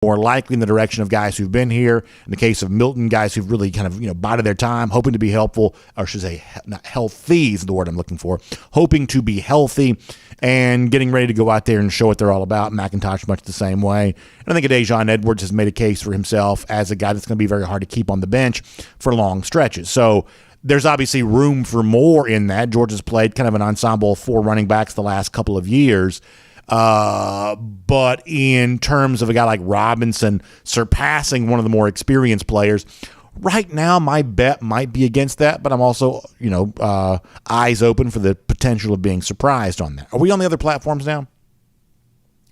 more likely in the direction of guys who've been here. In the case of Milton, guys who've really kind of, bided their time, hoping to be helpful, or I should say not healthy is the word I'm looking for, hoping to be healthy and getting ready to go out there and show what they're all about. McIntosh much the same way. And I think Dejon Edwards has made a case for himself as a guy that's going to be very hard to keep on the bench for long stretches. So there's obviously room for more in that. Georgia's played kind of an ensemble of 4 running backs the last couple of years. But in terms of a guy like Robinson surpassing one of the more experienced players, right now my bet might be against that, but I'm also, eyes open for the potential of being surprised on that. Are we on the other platforms now?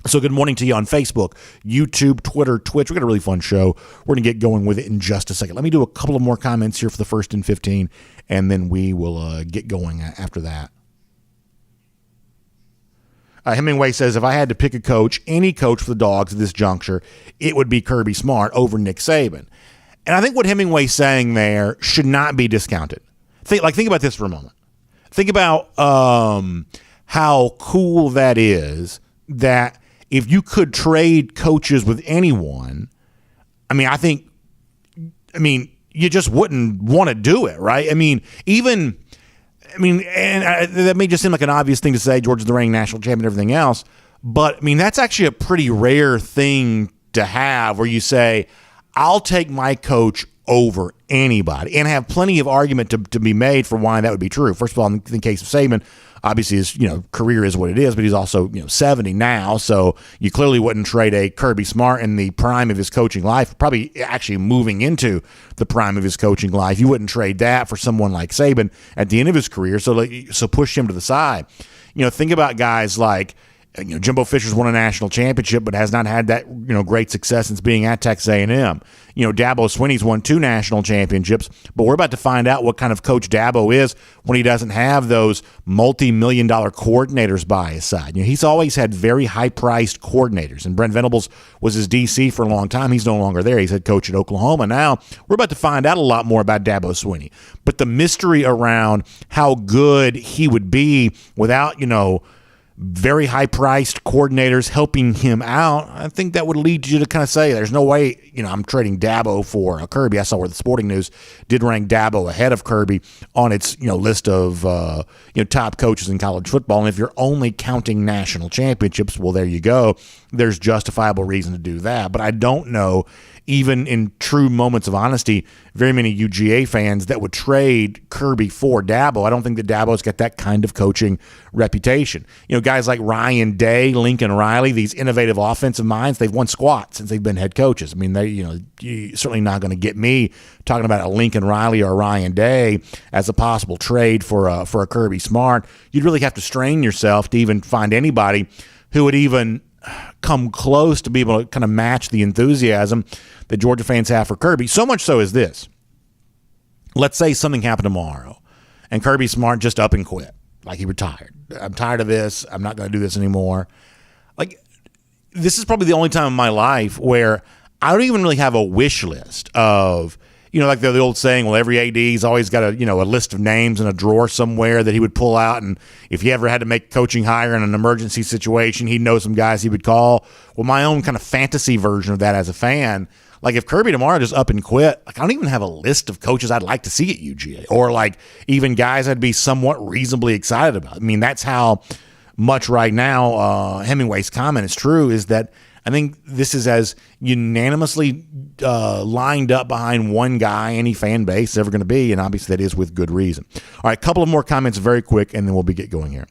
So good morning to you on Facebook, YouTube, Twitter, Twitch. We got a really fun show. We're going to get going with it in just a second. Let me do a couple of more comments here for the first and 15, and then we will get going after that. Hemingway says, if I had to pick a coach, any coach for the Dogs at this juncture, it would be Kirby Smart over Nick Saban. And I think what Hemingway's saying there should not be discounted. Think about this for a moment. Think about how cool that is, that if you could trade coaches with anyone, you just wouldn't want to do it, right? That may just seem like an obvious thing to say. Georgia's the reigning national champion and everything else. But, that's actually a pretty rare thing to have where you say, I'll take my coach over anybody, and have plenty of argument to be made for why that would be true. First of all, in the case of Saban, obviously his career is what it is, but he's also 70 now, so you clearly wouldn't trade a Kirby Smart in the prime of his coaching life, probably actually moving into the prime of his coaching life. You wouldn't trade that for someone like Saban at the end of his career, so push him to the side. Think about guys like Jimbo Fisher's won a national championship, but has not had that great success since being at Texas A&M. Dabo Swinney's won 2 national championships, but we're about to find out what kind of coach Dabo is when he doesn't have those multi-million-dollar coordinators by his side. He's always had very high-priced coordinators, and Brent Venables was his DC for a long time. He's no longer there. He's head coach at Oklahoma. Now, we're about to find out a lot more about Dabo Swinney, but the mystery around how good he would be without, very high-priced coordinators helping him out, I think that would lead you to kind of say, there's no way, I'm trading Dabo for Kirby. I saw where the Sporting News did rank Dabo ahead of Kirby on its, list of, top coaches in college football. And if you're only counting national championships, well, there you go. There's justifiable reason to do that. But I don't know, even in true moments of honesty, very many UGA fans that would trade Kirby for Dabo. I don't think that Dabo's got that kind of coaching reputation. Guys like Ryan Day, Lincoln Riley, these innovative offensive minds, they've won squat since they've been head coaches. You're certainly not going to get me talking about a Lincoln Riley or a Ryan Day as a possible trade for a Kirby Smart. You'd really have to strain yourself to even find anybody who would even come close to be able to kind of match the enthusiasm that Georgia fans have for Kirby. So much so is this. Let's say something happened tomorrow and Kirby Smart just up and quit. Like he retired. I'm tired of this. I'm not going to do this anymore. This is probably the only time in my life where I don't even really have a wish list of, like the old saying, well, every AD's always got a list of names in a drawer somewhere that he would pull out. And if he ever had to make a coaching hire in an emergency situation, he'd know some guys he would call. Well, my own kind of fantasy version of that as a fan, like if Kirby tomorrow just up and quit, I don't even have a list of coaches I'd like to see at UGA, or even guys I'd be somewhat reasonably excited about. That's how much right now Hemingway's comment is true, is that I think this is as unanimously lined up behind one guy any fan base is ever going to be, and obviously that is with good reason. All right, a couple of more comments very quick, and then we'll get going here.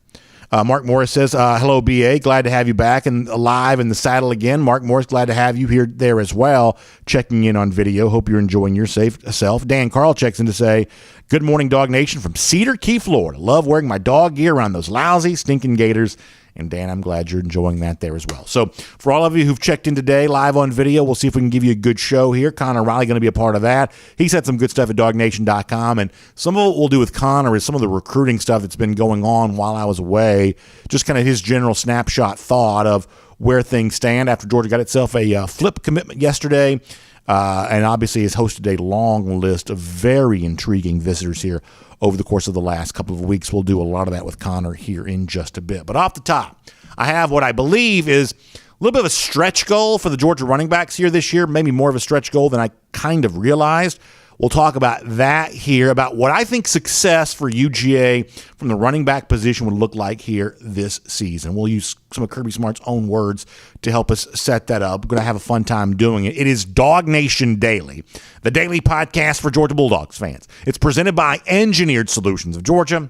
Mark Morris says, hello, BA. Glad to have you back and alive in the saddle again. Mark Morris, glad to have you there as well, checking in on video. Hope you're enjoying your self. Dan Carl checks in to say, good morning, DawgNation from Cedar Key, Florida. Love wearing my dog gear around those lousy, stinking Gators. And Dan, I'm glad you're enjoying that there as well. So for all of you who've checked in today live on video, we'll see if we can give you a good show here. Connor Riley going to be a part of that. He's had some good stuff at DawgNation.com, and some of what we'll do with Connor is some of the recruiting stuff that's been going on while I was away, just kind of his general snapshot thought of where things stand after Georgia got itself a flip commitment yesterday, and obviously has hosted a long list of very intriguing visitors here over the course of the last couple of weeks. We'll do a lot of that with Connor here in just a bit. But off the top, I have what I believe is little bit of a stretch goal for the Georgia running backs here this year, maybe more of a stretch goal than I kind of realized. We'll talk about that here, about what I think success for UGA from the running back position would look like here this season. We'll use some of Kirby Smart's own words to help us set that up. We're going to have a fun time doing it. It is DawgNation Daily, the daily podcast for Georgia Bulldogs fans. It's presented by Engineered Solutions of Georgia,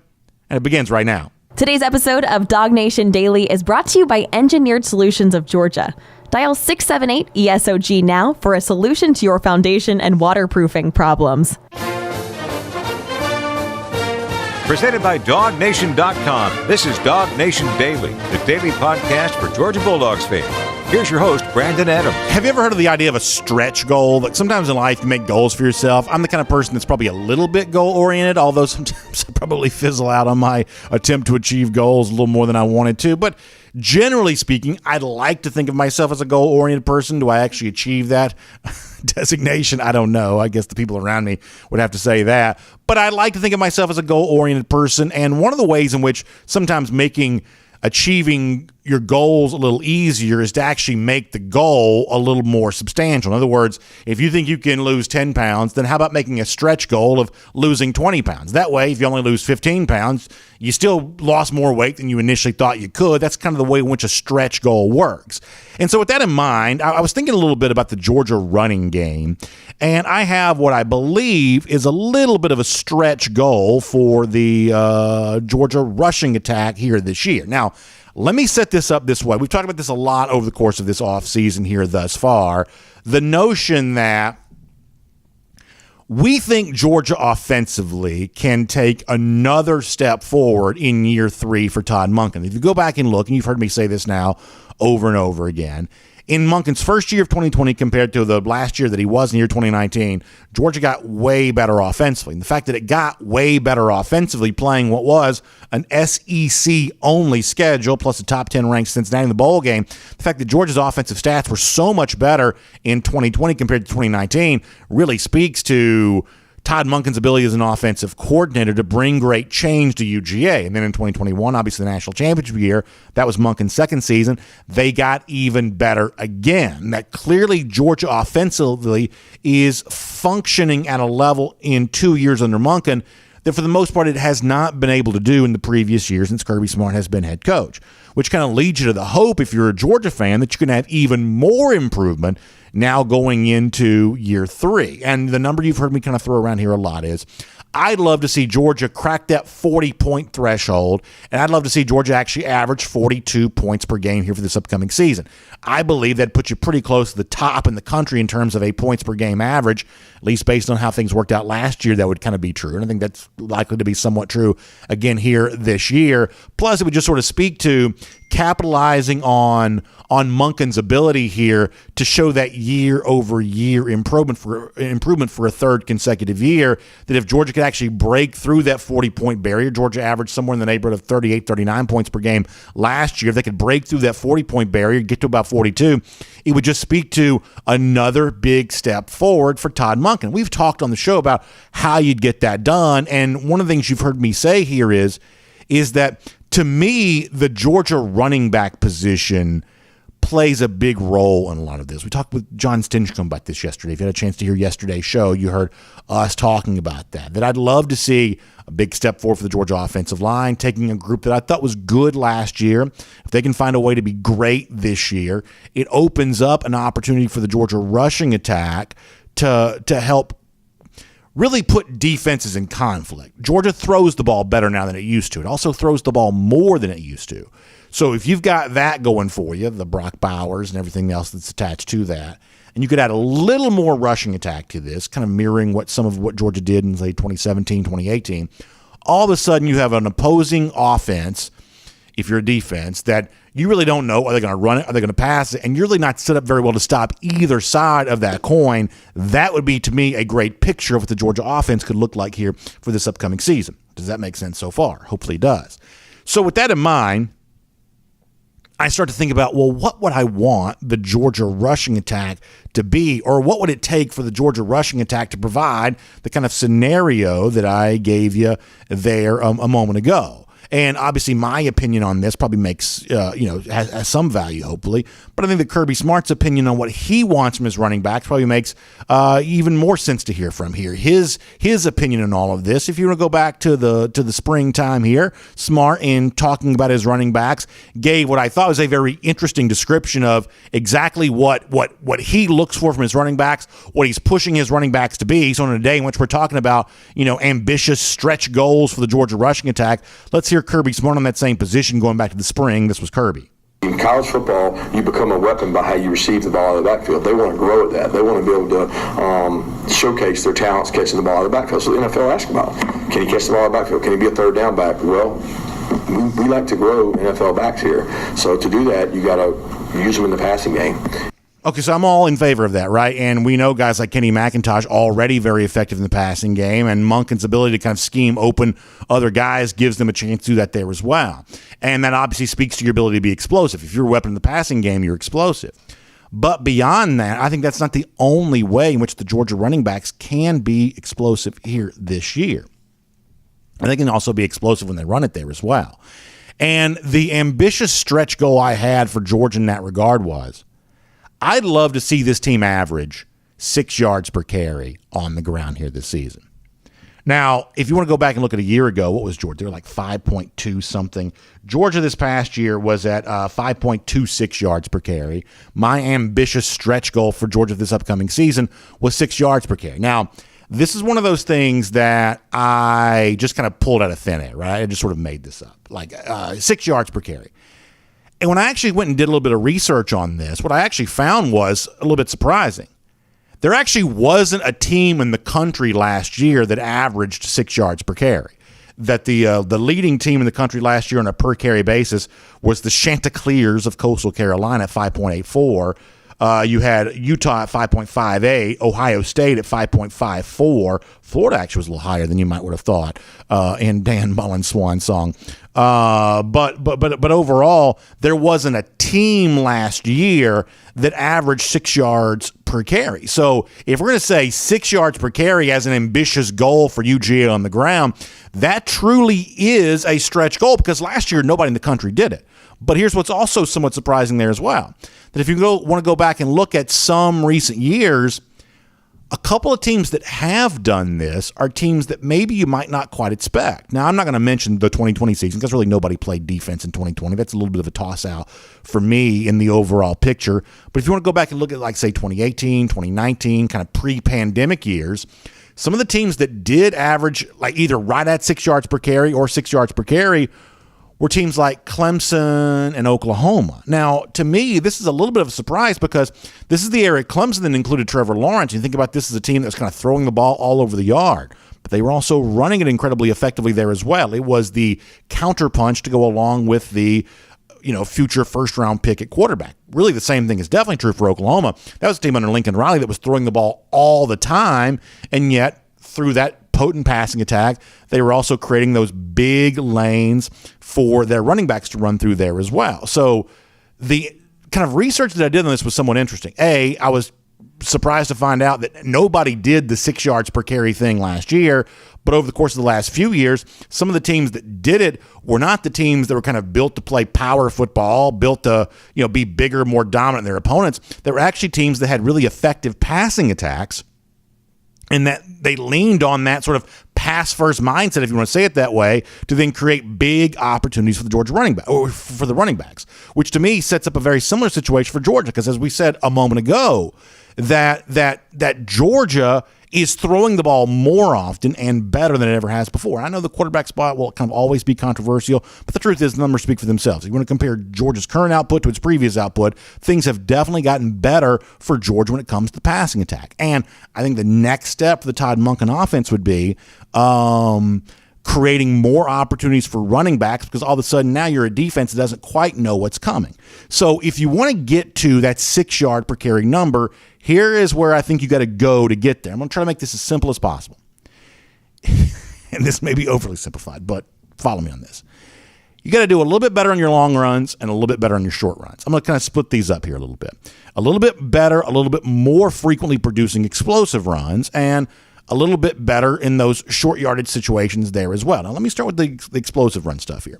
and it begins right now. Today's episode of DawgNation Daily is brought to you by Engineered Solutions of Georgia. Dial 678-ESOG now for a solution to your foundation and waterproofing problems. Presented by DawgNation.com. This is DawgNation Daily, the daily podcast for Georgia Bulldogs fans. Here's your host, Brandon Adams. Have you ever heard of the idea of a stretch goal? Like sometimes in life you make goals for yourself. I'm the kind of person that's probably a little bit goal-oriented, although sometimes I probably fizzle out on my attempt to achieve goals a little more than I wanted to. But generally speaking, I'd like to think of myself as a goal-oriented person. Do I actually achieve that designation? I don't know. I guess the people around me would have to say that. But I like to think of myself as a goal-oriented person. And one of the ways in which sometimes achieving your goals a little easier is to actually make the goal a little more substantial. In other words, if you think you can lose 10 pounds, then how about making a stretch goal of losing 20 pounds? That way, if you only lose 15 pounds, you still lost more weight than you initially thought you could. That's kind of the way in which a stretch goal works. And so with that in mind, I was thinking a little bit about the Georgia running game, and I have what I believe is a little bit of a stretch goal for the Georgia rushing attack here this year. Now, let me set this up this way. We've talked about this a lot over the course of this offseason here thus far. The notion that we think Georgia offensively can take another step forward in year 3 for Todd Monken. If you go back and look, and you've heard me say this now over and over again, in Monken's first year of 2020 compared to the last year that he was in year 2019, Georgia got way better offensively. And the fact that it got way better offensively playing what was an SEC-only schedule plus a top 10 ranked Cincinnati in the bowl game, the fact that Georgia's offensive stats were so much better in 2020 compared to 2019 really speaks to Todd Monken's ability as an offensive coordinator to bring great change to UGA. And then in 2021, obviously the national championship year, that was Monken's second season, they got even better again. That clearly Georgia offensively is functioning at a level in 2 years under Monken that for the most part it has not been able to do in the previous years since Kirby Smart has been head coach, which kind of leads you to the hope, if you're a Georgia fan, that you can have even more improvement now going into year 3. And the number you've heard me kind of throw around here a lot is I'd love to see Georgia crack that 40-point threshold, and I'd love to see Georgia actually average 42 points per game here for this upcoming season. I believe that puts you pretty close to the top in the country in terms of a points per game average, at least based on how things worked out last year. That would kind of be true, and I think that's likely to be somewhat true again here this year. Plus, it would just sort of speak to capitalizing on Monken's ability here to show that year-over-year improvement for a third consecutive year, that if Georgia could actually break through that 40-point barrier, Georgia averaged somewhere in the neighborhood of 38, 39 points per game last year. If they could break through that 40-point barrier, get to about 42, it would just speak to another big step forward for Todd Monken. We've talked on the show about how you'd get that done, and one of the things you've heard me say here is that, to me, the Georgia running back position plays a big role in a lot of this. We talked with John Stinchcomb about this yesterday. If you had a chance to hear yesterday's show, you heard us talking about that I'd love to see a big step forward for the Georgia offensive line, taking a group that I thought was good last year. If they can find a way to be great this year, it opens up an opportunity for the Georgia rushing attack to help really put defenses in conflict. Georgia throws the ball better now than it used to. It also throws the ball more than it used to. So if you've got that going for you, the Brock Bowers and everything else that's attached to that, and you could add a little more rushing attack to this, kind of mirroring some of what Georgia did in, say, 2017, 2018, all of a sudden you have an opposing offense, if you're a defense, that you really don't know, are they going to run it, are they going to pass it, and you're really not set up very well to stop either side of that coin. That would be, to me, a great picture of what the Georgia offense could look like here for this upcoming season. Does that make sense so far? Hopefully it does. So with that in mind, I start to think about, well, what would I want the Georgia rushing attack to be, or what would it take for the Georgia rushing attack to provide the kind of scenario that I gave you there a moment ago? And obviously my opinion on this probably makes, has some value, hopefully. But I think that Kirby Smart's opinion on what he wants from his running backs probably makes even more sense to hear from here. His opinion on all of this, if you want to go back to the springtime here, Smart, in talking about his running backs, gave what I thought was a very interesting description of exactly what he looks for from his running backs, what he's pushing his running backs to be. So on a day in which we're talking about, ambitious stretch goals for the Georgia rushing attack, let's hear Kirby Smart on that same position going back to the spring. This was Kirby. In college football, you become a weapon by how you receive the ball out of the backfield. They want to grow at that. They want to be able to showcase their talents catching the ball out of the backfield. So the NFL asks about, can he catch the ball out of the backfield? Can he be a third down back? Well, we like to grow NFL backs here. So to do that, you got to use them in the passing game. Okay, so I'm all in favor of that, right? And we know guys like Kenny McIntosh already very effective in the passing game, and Monken's ability to kind of scheme open other guys gives them a chance to do that there as well. And that obviously speaks to your ability to be explosive. If you're a weapon in the passing game, you're explosive. But beyond that, I think that's not the only way in which the Georgia running backs can be explosive here this year. And they can also be explosive when they run it there as well. And the ambitious stretch goal I had for Georgia in that regard was, I'd love to see this team average 6 yards per carry on the ground here this season. Now, if you want to go back and look at a year ago, what was Georgia? They were like 5.2 something. Georgia this past year was at 5.26 yards per carry. My ambitious stretch goal for Georgia this upcoming season was 6 yards per carry. Now, this is one of those things that I just kind of pulled out of thin air, right? I just sort of made this up, like 6 yards per carry. And when I actually went and did a little bit of research on this, what I actually found was a little bit surprising. There actually wasn't a team in the country last year that averaged 6 yards per carry. That the leading team in the country last year on a per carry basis was the Chanticleers of Coastal Carolina at 5.84. You had Utah at 5.58, Ohio State at 5.54. Florida actually was a little higher than you might would have thought in Dan Mullen's swan song. But overall, there wasn't a team last year that averaged 6 yards per carry. So if we're going to say 6 yards per carry as an ambitious goal for UGA on the ground, that truly is a stretch goal because last year nobody in the country did it. But here's what's also somewhat surprising there as well. That if you want to go back and look at some recent years, a couple of teams that have done this are teams that maybe you might not quite expect. Now, I'm not going to mention the 2020 season because really nobody played defense in 2020. That's a little bit of a toss-out for me in the overall picture. But if you want to go back and look at, like, say, 2018, 2019, kind of pre-pandemic years, some of the teams that did average, like, either right at 6 yards per carry or 6 yards per carry were teams like Clemson and Oklahoma. Now, to me, this is a little bit of a surprise because this is the era at Clemson that included Trevor Lawrence. You think about this as a team that was kind of throwing the ball all over the yard, but they were also running it incredibly effectively there as well. It was the counterpunch to go along with the future first-round pick at quarterback. Really, the same thing is definitely true for Oklahoma. That was a team under Lincoln Riley that was throwing the ball all the time, and yet through that potent passing attack, they were also creating those big lanes for their running backs to run through there as well. So the kind of research that I did on this was somewhat interesting. I was surprised to find out that nobody did the 6 yards per carry thing last year, but over the course of the last few years, some of the teams that did it were not the teams that were kind of built to play power football, built to be bigger, more dominant than their opponents. They were actually teams that had really effective passing attacks, and that they leaned on that sort of pass-first mindset, if you want to say it that way, to then create big opportunities for the Georgia running back or for the running backs, which to me sets up a very similar situation for Georgia. Because as we said a moment ago, that Georgia is throwing the ball more often and better than it ever has before. I know the quarterback spot will kind of always be controversial, but the truth is the numbers speak for themselves. If you want to compare Georgia's current output to its previous output, things have definitely gotten better for Georgia when it comes to the passing attack. And I think the next step for the Todd Monken offense would be creating more opportunities for running backs, because all of a sudden now you're a defense that doesn't quite know what's coming. So if you want to get to that 6 yard per carry number, here is where I think you got to go to get there. I'm going to try to make this as simple as possible. And this may be overly simplified, but follow me on this. You got to do a little bit better on your long runs and a little bit better on your short runs. I'm going to kind of split these up here a little bit. A little bit better, a little bit more frequently producing explosive runs, and a little bit better in those short yardage situations there as well. Now, let me start with the explosive run stuff here.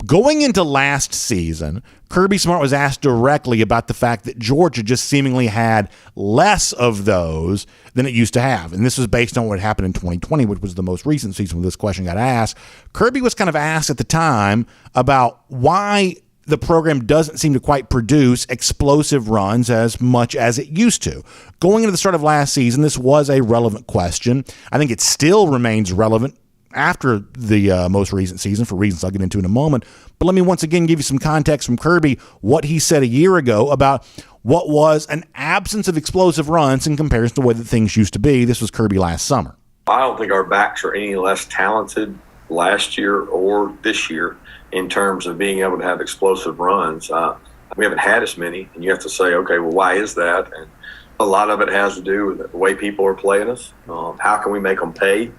Going into last season, Kirby Smart was asked directly about the fact that Georgia just seemingly had less of those than it used to have. And this was based on what happened in 2020, which was the most recent season when this question got asked. Kirby was kind of asked at the time about why the program doesn't seem to quite produce explosive runs as much as it used to. Going into the start of last season, this was a relevant question. I think it still remains relevant after the most recent season for reasons I'll get into in a moment. But let me once again give you some context from Kirby, what he said a year ago about what was an absence of explosive runs in comparison to the way that things used to be. This was Kirby last summer. I don't think our backs are any less talented last year or this year in terms of being able to have explosive runs. We haven't had as many, and you have to say, okay, well, why is that? And a lot of it has to do with the way people are playing us. How can we make them pay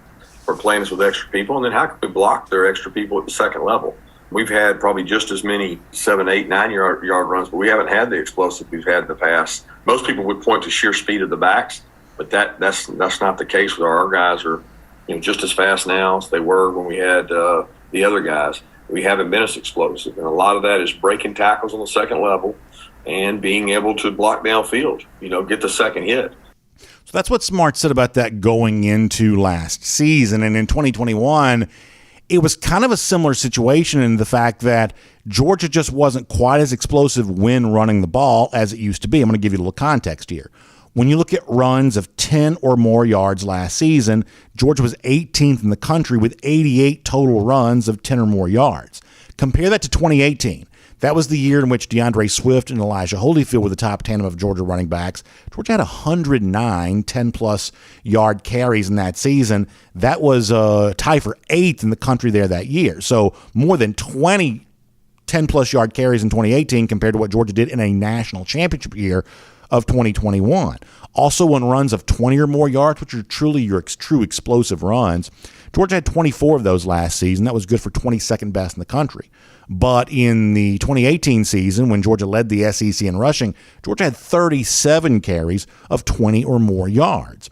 for playing us with extra people? And then how can we block their extra people at the second level? We've had probably just as many 7, 8, 9 yard runs, but we haven't had the explosive we've had in the past. Most people would point to sheer speed of the backs, but that's not the case with our guys are just as fast now as they were when we had the other guys. We haven't been as explosive, and a lot of that is breaking tackles on the second level and being able to block downfield, get the second hit. So that's what Smart said about that going into last season. And in 2021, it was kind of a similar situation in the fact that Georgia just wasn't quite as explosive when running the ball as it used to be. I'm going to give you a little context here. When you look at runs of 10 or more yards last season, Georgia was 18th in the country with 88 total runs of 10 or more yards. Compare that to 2018. That was the year in which DeAndre Swift and Elijah Holyfield were the top tandem of Georgia running backs. Georgia had 109 10-plus yard carries in that season. That was a tie for 8th in the country there that year. So more than 20 10-plus yard carries in 2018 compared to what Georgia did in a national championship year of 2021. Also on runs of 20 or more yards, which are truly your true explosive runs. Georgia had 24 of those last season. That was good for 22nd best in the country. But in the 2018 season, when Georgia led the SEC in rushing, Georgia had 37 carries of 20 or more yards.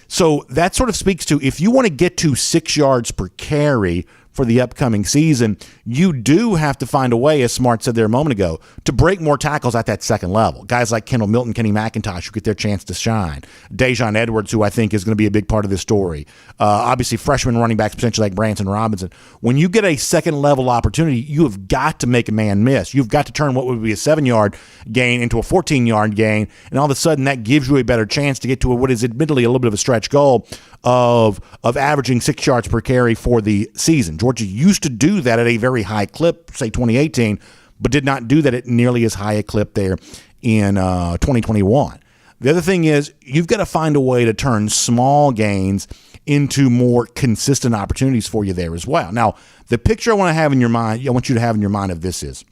So that sort of speaks to, if you want to get to 6 yards per carry for the upcoming season, you do have to find a way, as Smart said there a moment ago, to break more tackles at that second level. Guys like Kendall Milton, Kenny McIntosh, who get their chance to shine. Dejon Edwards, who I think is going to be a big part of this story. Obviously, freshman running backs, potentially like Branson Robinson. When you get a second-level opportunity, you have got to make a man miss. You've got to turn what would be a 7-yard gain into a 14-yard gain, and all of a sudden that gives you a better chance to get to what is admittedly a little bit of a stretch goal of averaging 6 yards per carry for the season. Georgia used to do that at a very high clip, say 2018, but did not do that at nearly as high a clip there in 2021. The other thing is you've got to find a way to turn small gains into more consistent opportunities for you there as well. Now, the picture I want you to have in your mind of this is,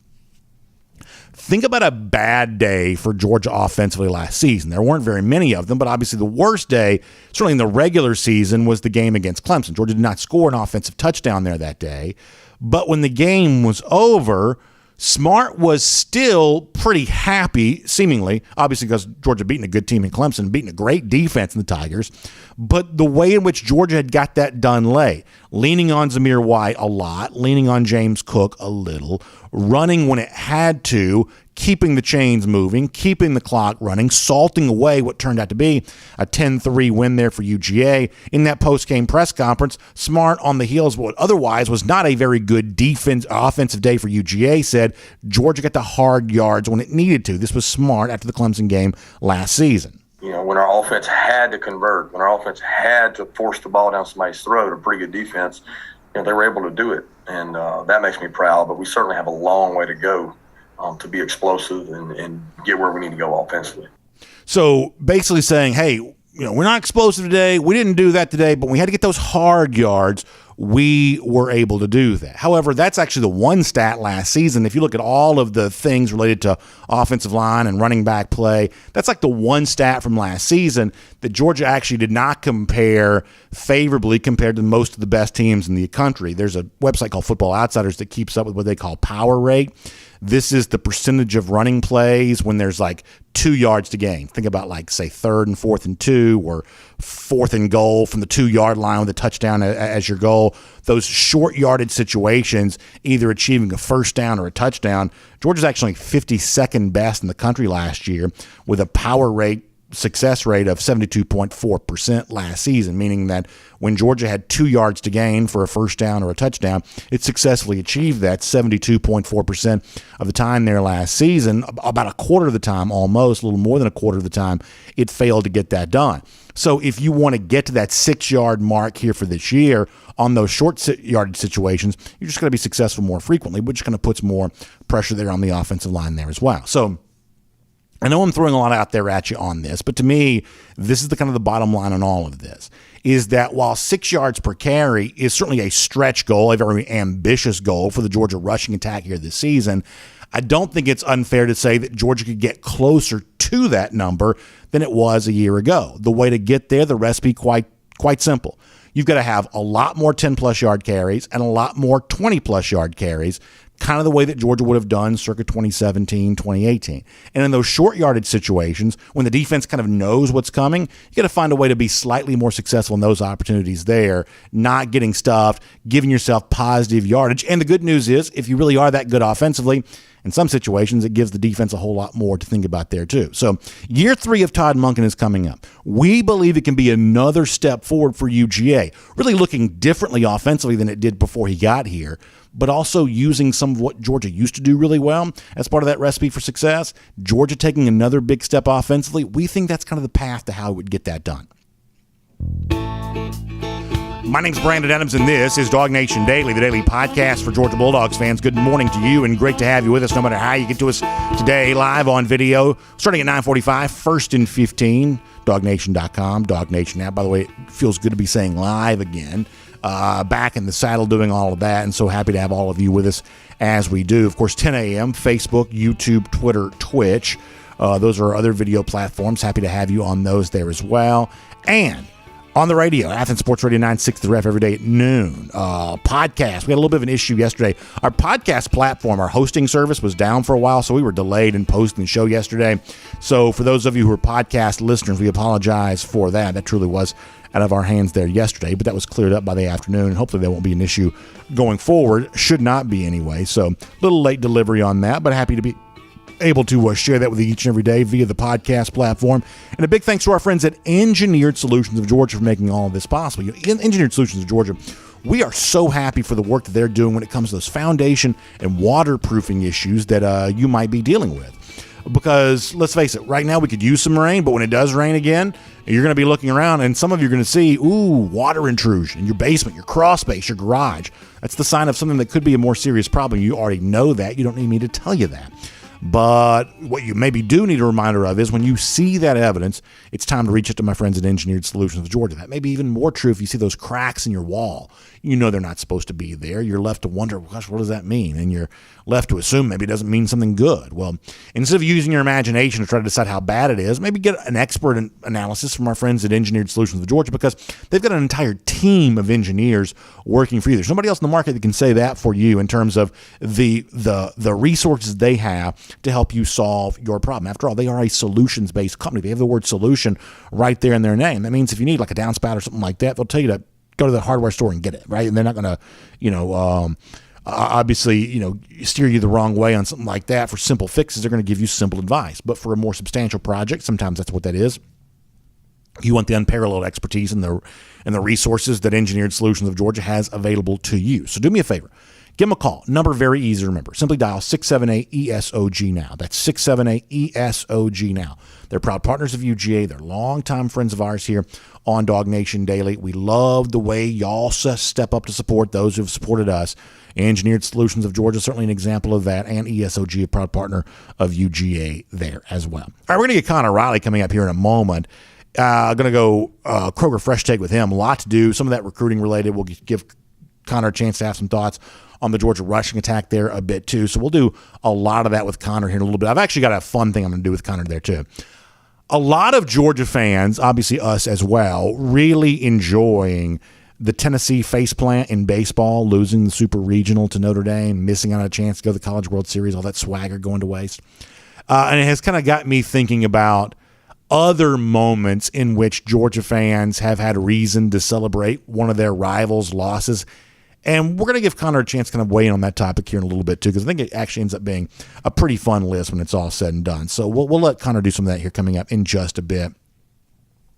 think about a bad day for Georgia offensively last season. There weren't very many of them, but obviously the worst day, certainly in the regular season, was the game against Clemson. Georgia did not score an offensive touchdown there that day. But when the game was over, Smart was still pretty happy, seemingly, obviously because Georgia beating a good team in Clemson, beating a great defense in the Tigers, but the way in which Georgia had got that done late, leaning on Zamir White a lot, leaning on James Cook a little, running when it had to, keeping the chains moving, keeping the clock running, salting away what turned out to be a 10-3 win there for UGA. In that post-game press conference, Smart, on the heels of what otherwise was not a very good offensive day for UGA, said Georgia got the hard yards when it needed to. This was Smart after the Clemson game last season. When our offense had to convert, when our offense had to force the ball down somebody's throat, a pretty good defense, they were able to do it. And that makes me proud, but we certainly have a long way to go to be explosive and get where we need to go offensively. So basically saying, hey, we're not explosive today. We didn't do that today, but we had to get those hard yards. We were able to do that. However, that's actually the one stat last season. If you look at all of the things related to offensive line and running back play, that's like the one stat from last season that Georgia actually did not compare favorably compared to most of the best teams in the country. There's a website called Football Outsiders that keeps up with what they call power rate. This is the percentage of running plays when there's like 2 yards to gain. Think about like, say, 3rd and 4th and 2 or 4th and goal from the 2-yard line with a touchdown as your goal. Those short yardage situations, either achieving a first down or a touchdown. Georgia's actually 52nd best in the country last year with a success rate of 72.4% last season, meaning that when Georgia had 2 yards to gain for a first down or a touchdown, it successfully achieved that 72.4% of the time there last season. About a quarter of the time, almost, a little more than a quarter of the time, it failed to get that done. So if you want to get to that 6-yard mark here for this year on those short yardage situations, you're just going to be successful more frequently, which kind of puts more pressure there on the offensive line there as well. So I know I'm throwing a lot out there at you on this, but to me, this is the kind of the bottom line on all of this, is that while 6 yards per carry is certainly a stretch goal, a very ambitious goal for the Georgia rushing attack here this season, I don't think it's unfair to say that Georgia could get closer to that number than it was a year ago. The way to get there, the recipe, quite simple. You've got to have a lot more 10-plus yard carries and a lot more 20-plus yard carries, kind of the way that Georgia would have done circa 2017, 2018. And in those short yardage situations, when the defense kind of knows what's coming, you got to find a way to be slightly more successful in those opportunities there, not getting stuffed, giving yourself positive yardage. And the good news is, if you really are that good offensively, in some situations, it gives the defense a whole lot more to think about there, too. So year 3 of Todd Monken is coming up. We believe it can be another step forward for UGA, really looking differently offensively than it did before he got here, but also using some of what Georgia used to do really well as part of that recipe for success. Georgia taking another big step offensively. We think that's kind of the path to how it would get that done. My name's Brandon Adams, and this is DawgNation Daily, the daily podcast for Georgia Bulldogs fans. Good morning to you, and great to have you with us, no matter how you get to us today, live on video, starting at 9:45, 1st and 15, DawgNation.com, DawgNation app. By the way, it feels good to be saying live again. Back in the saddle doing all of that, and so happy to have all of you with us as we do. Of course, 10 a.m., Facebook, YouTube, Twitter, Twitch. Those are other video platforms. Happy to have you on those there as well. And on the radio, Athens Sports Radio 96 The Ref every day at noon. Podcast. We had a little bit of an issue yesterday. Our podcast platform, our hosting service was down for a while, so we were delayed in posting the show yesterday. So for those of you who are podcast listeners, we apologize for that. That truly was out of our hands there yesterday, but that was cleared up by the afternoon, and hopefully that won't be an issue going forward. Should not be anyway. So a little late delivery on that, but happy to be able to share that with you each and every day via the podcast platform. And a big thanks to our friends at Engineered Solutions of Georgia for making all of this possible. Engineered Solutions of Georgia, we are so happy for the work that they're doing when it comes to those foundation and waterproofing issues that you might be dealing with. Because let's face it, right now we could use some rain, but when it does rain again, you're going to be looking around, and some of you are going to see, water intrusion in your basement, your crawl space, your garage. That's the sign of something that could be a more serious problem. You already know that. You don't need me to tell you that. But what you maybe do need a reminder of is when you see that evidence, it's time to reach out to my friends at Engineered Solutions of Georgia. That may be even more true if you see those cracks in your wall. You know they're not supposed to be there. You're left to wonder, gosh, what does that mean? And you're left to assume maybe it doesn't mean something good. Well, instead of using your imagination to try to decide how bad it is, maybe get an expert analysis from our friends at Engineered Solutions of Georgia, because they've got an entire team of engineers working for you. There's nobody else in the market that can say that for you in terms of the resources they have to help you solve your problem. After all, they are a solutions-based company. They have the word solution right there in their name. That means if you need like a downspout or something like that, they'll tell you to go to the hardware store and get it, right? And they're not going to, obviously, steer you the wrong way on something like that. For simple fixes, they're going to give you simple advice. But for a more substantial project, sometimes that's what that is. You want the unparalleled expertise and the resources that Engineered Solutions of Georgia has available to you. So do me a favor. Give them a call. Number very easy to remember. Simply dial 678-ESOG now. That's 678-ESOG now. They're proud partners of UGA. They're longtime friends of ours here on DawgNation Daily. We love the way y'all step up to support those who've supported us. Engineered Solutions of Georgia, certainly an example of that, and ESOG, a proud partner of UGA there as well. All right, we're going to get Connor Riley coming up here in a moment. Going to go Kroger Fresh Take with him. A lot to do. Some of that recruiting related. We'll give Connor a chance to have some thoughts on the Georgia rushing attack there a bit too. So we'll do a lot of that with Connor here in a little bit. I've actually got a fun thing I'm going to do with Connor there too. A lot of Georgia fans, obviously us as well, really enjoying the Tennessee faceplant in baseball, losing the Super Regional to Notre Dame, missing out on a chance to go to the College World Series, all that swagger going to waste. And it has kind of got me thinking about other moments in which Georgia fans have had reason to celebrate one of their rivals' losses. And we're going to give Connor a chance to kind of weigh in on that topic here in a little bit, too, because I think it actually ends up being a pretty fun list when it's all said and done. So we'll let Connor do some of that here coming up in just a bit.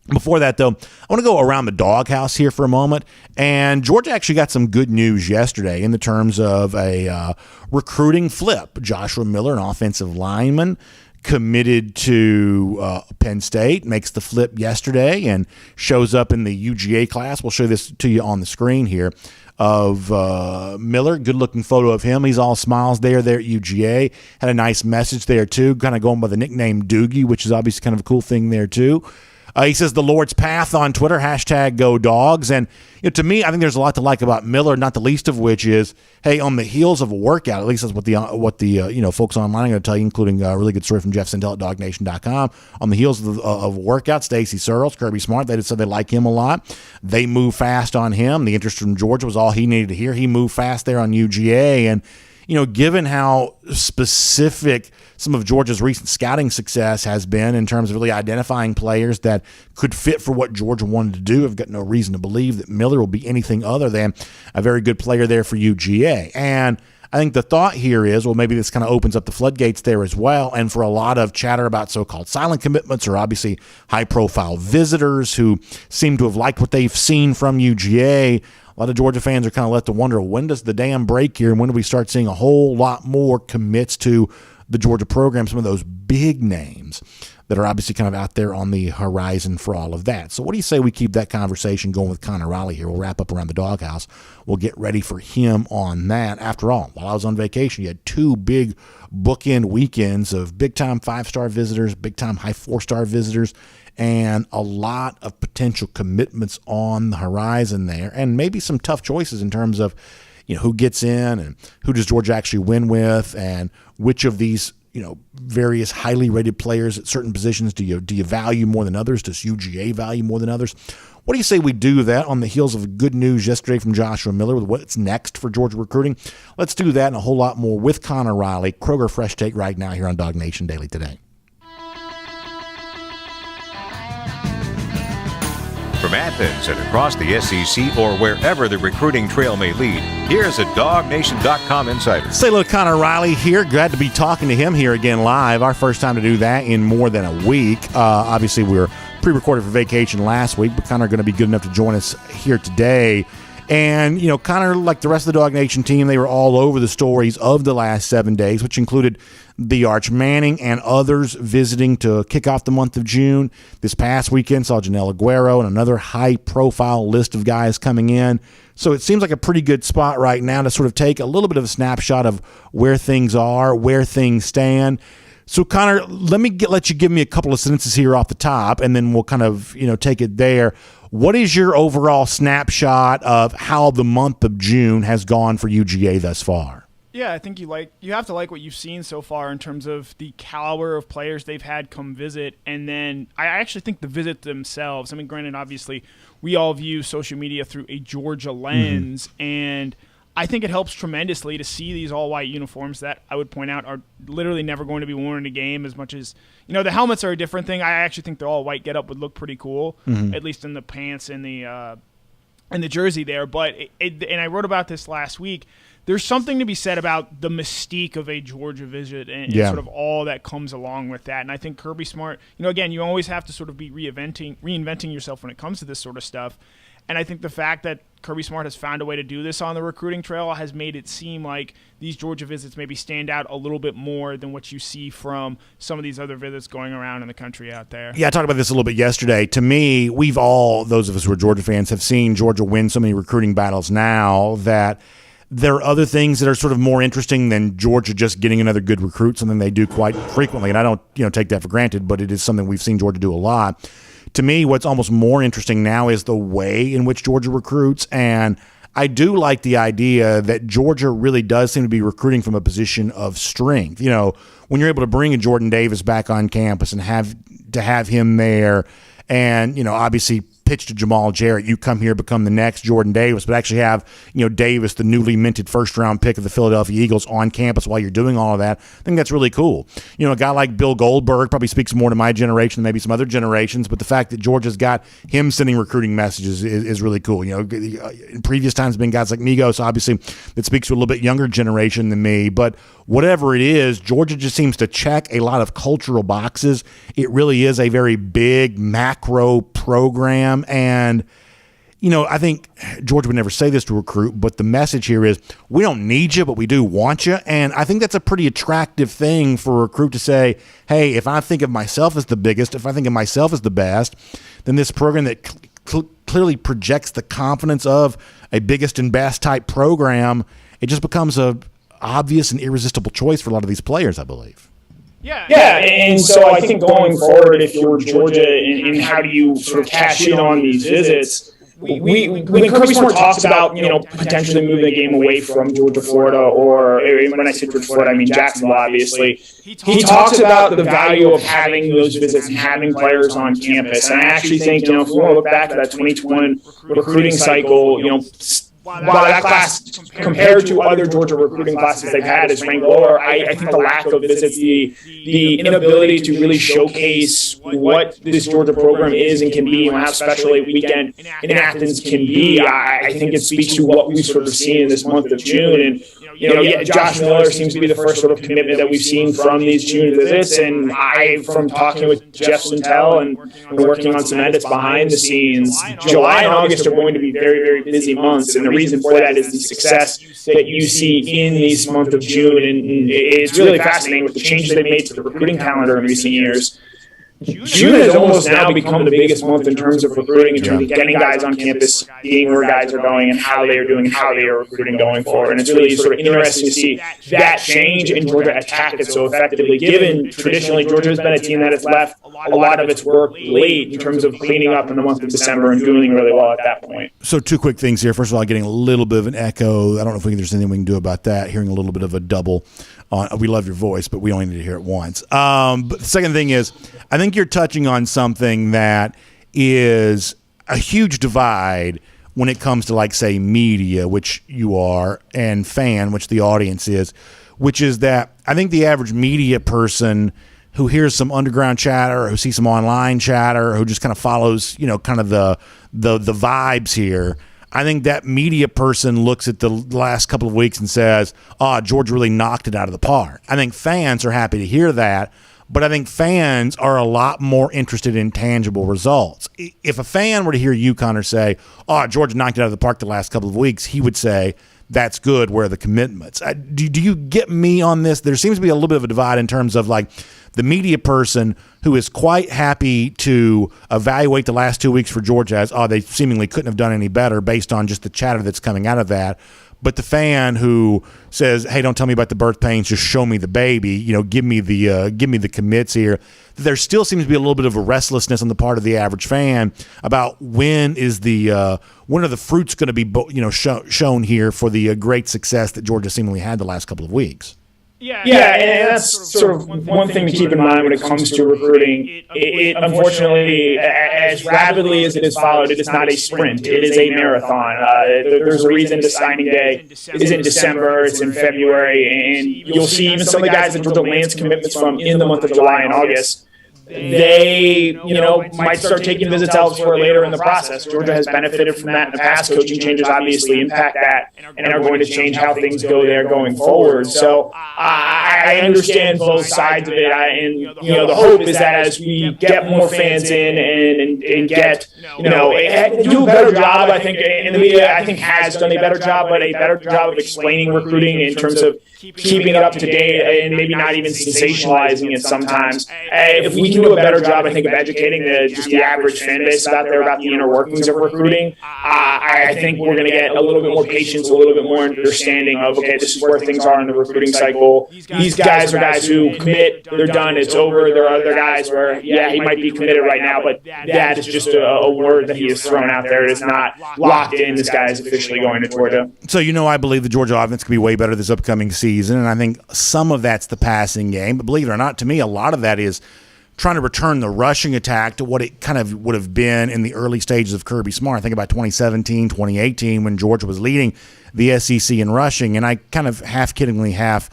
Before that, though, I want to go around the doghouse here for a moment. And Georgia actually got some good news yesterday in the terms of a recruiting flip. Joshua Miller, an offensive lineman, committed to Penn State, makes the flip yesterday and shows up in the UGA class. We'll show this to you on the screen here of Miller. Good-looking photo of him. He's all smiles there at UGA. Had a nice message there, too, kind of going by the nickname Doogie, which is obviously kind of a cool thing there, too. He says the Lord's path on Twitter, #GoDogs. And to me, I think there's a lot to like about Miller, not the least of which is, hey, on the heels of a workout, at least that's what the folks online are going to tell you, including a really good story from Jeff Sindel at DawgNation.com. On the heels of a workout, Stacey Searles, Kirby Smart, they said they like him a lot. They move fast on him. The interest from Georgia was all he needed to hear. He moved fast there on UGA. And given how specific some of Georgia's recent scouting success has been in terms of really identifying players that could fit for what Georgia wanted to do, I've got no reason to believe that Miller will be anything other than a very good player there for UGA. And I think the thought here is, well, maybe this kind of opens up the floodgates there as well. And for a lot of chatter about so-called silent commitments or obviously high-profile visitors who seem to have liked what they've seen from UGA, a lot of Georgia fans are kind of left to wonder, when does the dam break here and when do we start seeing a whole lot more commits to the Georgia program, some of those big names that are obviously kind of out there on the horizon for all of that. So what do you say we keep that conversation going with Connor Riley here? We'll wrap up around the doghouse. We'll get ready for him on that. After all, while I was on vacation, you had two big bookend weekends of big-time 5-star visitors, big-time high 4-star visitors, and a lot of potential commitments on the horizon there, and maybe some tough choices in terms of who gets in and who does Georgia actually win with, and which of these various highly rated players at certain positions do you value more than others? Does UGA value more than others? What do you say we do that on the heels of good news yesterday from Joshua Miller with what's next for Georgia recruiting? Let's do that and a whole lot more with Connor Riley, Kroger Fresh Take right now here on DawgNation Daily Today. From Athens and across the SEC or wherever the recruiting trail may lead, here's a DawgNation.com insider. Say hello to Connor Riley here. Glad to be talking to him here again live. Our first time to do that in more than a week. Obviously, we were pre-recorded for vacation last week, but Connor going to be good enough to join us here today. And, Connor, like the rest of the DawgNation team, they were all over the stories of the last 7 days, which included the Arch Manning and others visiting to kick off the month of June. This past weekend saw Janelle Aguero and another high-profile list of guys coming in. So it seems like a pretty good spot right now to sort of take a little bit of a snapshot of where things are, where things stand. So, Connor, let you give me a couple of sentences here off the top, and then we'll kind of, take it there. What is your overall snapshot of how the month of June has gone for UGA thus far? Yeah, I think you have to like what you've seen so far in terms of the caliber of players they've had come visit, and then I actually think the visit themselves. I mean, granted, obviously, we all view social media through a Georgia lens, and I think it helps tremendously to see these all-white uniforms that I would point out are literally never going to be worn in a game as much as, the helmets are a different thing. I actually think the all-white getup would look pretty cool, at least in the pants and the jersey there. But and I wrote about this last week. There's something to be said about the mystique of a Georgia visit and sort of all that comes along with that. And I think Kirby Smart, again, you always have to sort of be reinventing yourself when it comes to this sort of stuff. And I think the fact that Kirby Smart has found a way to do this on the recruiting trail has made it seem like these Georgia visits maybe stand out a little bit more than what you see from some of these other visits going around in the country out there. Yeah, I talked about this a little bit yesterday. To me, those of us who are Georgia fans, have seen Georgia win so many recruiting battles now that there are other things that are sort of more interesting than Georgia just getting another good recruit, something they do quite frequently. And I don't take that for granted, but it is something we've seen Georgia do a lot. To me, what's almost more interesting now is the way in which Georgia recruits, and I do like the idea that Georgia really does seem to be recruiting from a position of strength. When you're able to bring a Jordan Davis back on campus and have him there and, obviously pitch to Jamal Jarrett, you come here, become the next Jordan Davis, but actually have, Davis, the newly minted first-round pick of the Philadelphia Eagles, on campus while you're doing all of that. I think that's really cool. A guy like Bill Goldberg probably speaks more to my generation than maybe some other generations, but the fact that Georgia's got him sending recruiting messages is really cool. In previous times, been guys like Migos, obviously, that speaks to a little bit younger generation than me, but whatever it is, Georgia just seems to check a lot of cultural boxes. It really is a very big macro program, and I think Georgia would never say this to a recruit, but the message here is we don't need you, but we do want you. And I think that's a pretty attractive thing for a recruit to say, hey, if I think of myself as the biggest, if I think of myself as the best, then this program that clearly projects the confidence of a biggest and best type program, it just becomes a obvious and irresistible choice for a lot of these players, I believe. Yeah, and so I think going forward, if you're Georgia, and how do you sort of cash in on these visits? When Kirby Smart talks about, potentially moving the game away from Georgia, Florida, or when I say Georgia, Florida, I mean Jacksonville, obviously, he talks about the value of having those visits and having players on campus. And I actually think, if you want to look back to that 2021 recruiting cycle, while that class, compared to other Georgia recruiting classes they've had, is ranked lower, I think the lack of visits, the inability to really showcase what this Georgia program is and can be, and how special a weekend in Athens can be, I think it speaks to what we've sort of seen in this month of June. And Josh Miller seems to be the first sort of commitment that we've seen from these June visits, and from talking with Jeff Suntel and working on some edits behind the scenes, July and August are going to be very, very busy months, and the reason for that is the success that you see in this month of June, and it's really fascinating with the changes they've made to the recruiting calendar in recent years. June has almost now become the biggest month in terms of recruiting, in terms of getting guys on campus, seeing where guys are going and how they are doing and how they are recruiting going forward. And it's really sort of interesting to see that change and Georgia attack it so effectively, given traditionally Georgia has been a team that has left a lot of its work late in terms of cleaning up in the month of December and doing really well at that point. So two quick things here. First of all, getting a little bit of an echo. I don't know if there's anything we can do about that. Hearing a little bit of a double. We love your voice, but we only need to hear it once. But the second thing is, I think you're touching on something that is a huge divide when it comes to, like, say, media, which you are, and fan, which the audience is, which is that I think the average media person who hears some underground chatter, or who sees some online chatter, or who just kind of follows, kind of the vibes here, I think that media person looks at the last couple of weeks and says, Georgia really knocked it out of the park. I think fans are happy to hear that, but I think fans are a lot more interested in tangible results. If a fan were to hear you, Connor, say, Georgia knocked it out of the park the last couple of weeks, he would say, that's good, where are the commitments? Do you get me on this? There seems to be a little bit of a divide in terms of, like, the media person who is quite happy to evaluate the last 2 weeks for Georgia as, they seemingly couldn't have done any better based on just the chatter that's coming out of that. But the fan who says, hey, don't tell me about the birth pains, just show me the baby, give me the commits here. There still seems to be a little bit of a restlessness on the part of the average fan about when are the fruits going to be shown here for the great success that Georgia seemingly had the last couple of weeks. Yeah, and that's sort of one thing to keep in mind when it comes to recruiting. It unfortunately, as rapidly as it is followed, it is not a sprint. It is a marathon. There's a reason the signing day is in December. It's in February. And you'll see even some of the guys that Georgia lands commitments from in the month of July and August, they, might start taking visits elsewhere later in the process. Georgia has benefited from that in the past. Coaching changes obviously impact that and are going to change how things go there going forward. So I understand both sides of it. The hope is that as we get more fans in and get, do a better job, I think, and the media, I think, has done a better job, but a better job of explaining recruiting in terms of keeping it up to date and maybe not even sensationalizing it sometimes. If we can do a better job, I think, of educating the average fan base out there about the inner workings of recruiting, I think we're going to get a little bit more patience, a little bit more understanding of, okay, this is where things are in the recruiting cycle. These guys are guys who commit, they're done, it's over. There are other guys where, he might be committed right now, but that is just a word that he has thrown out there. It is not locked in. This guy is officially going to Georgia. So, I believe the Georgia offense could be way better this upcoming season, and I think some of that's the passing game. But believe it or not, to me, a lot of that is trying to return the rushing attack to what it kind of would have been in the early stages of Kirby Smart. I think about 2017, 2018 when Georgia was leading the SEC in rushing, and I kind of half kiddingly, half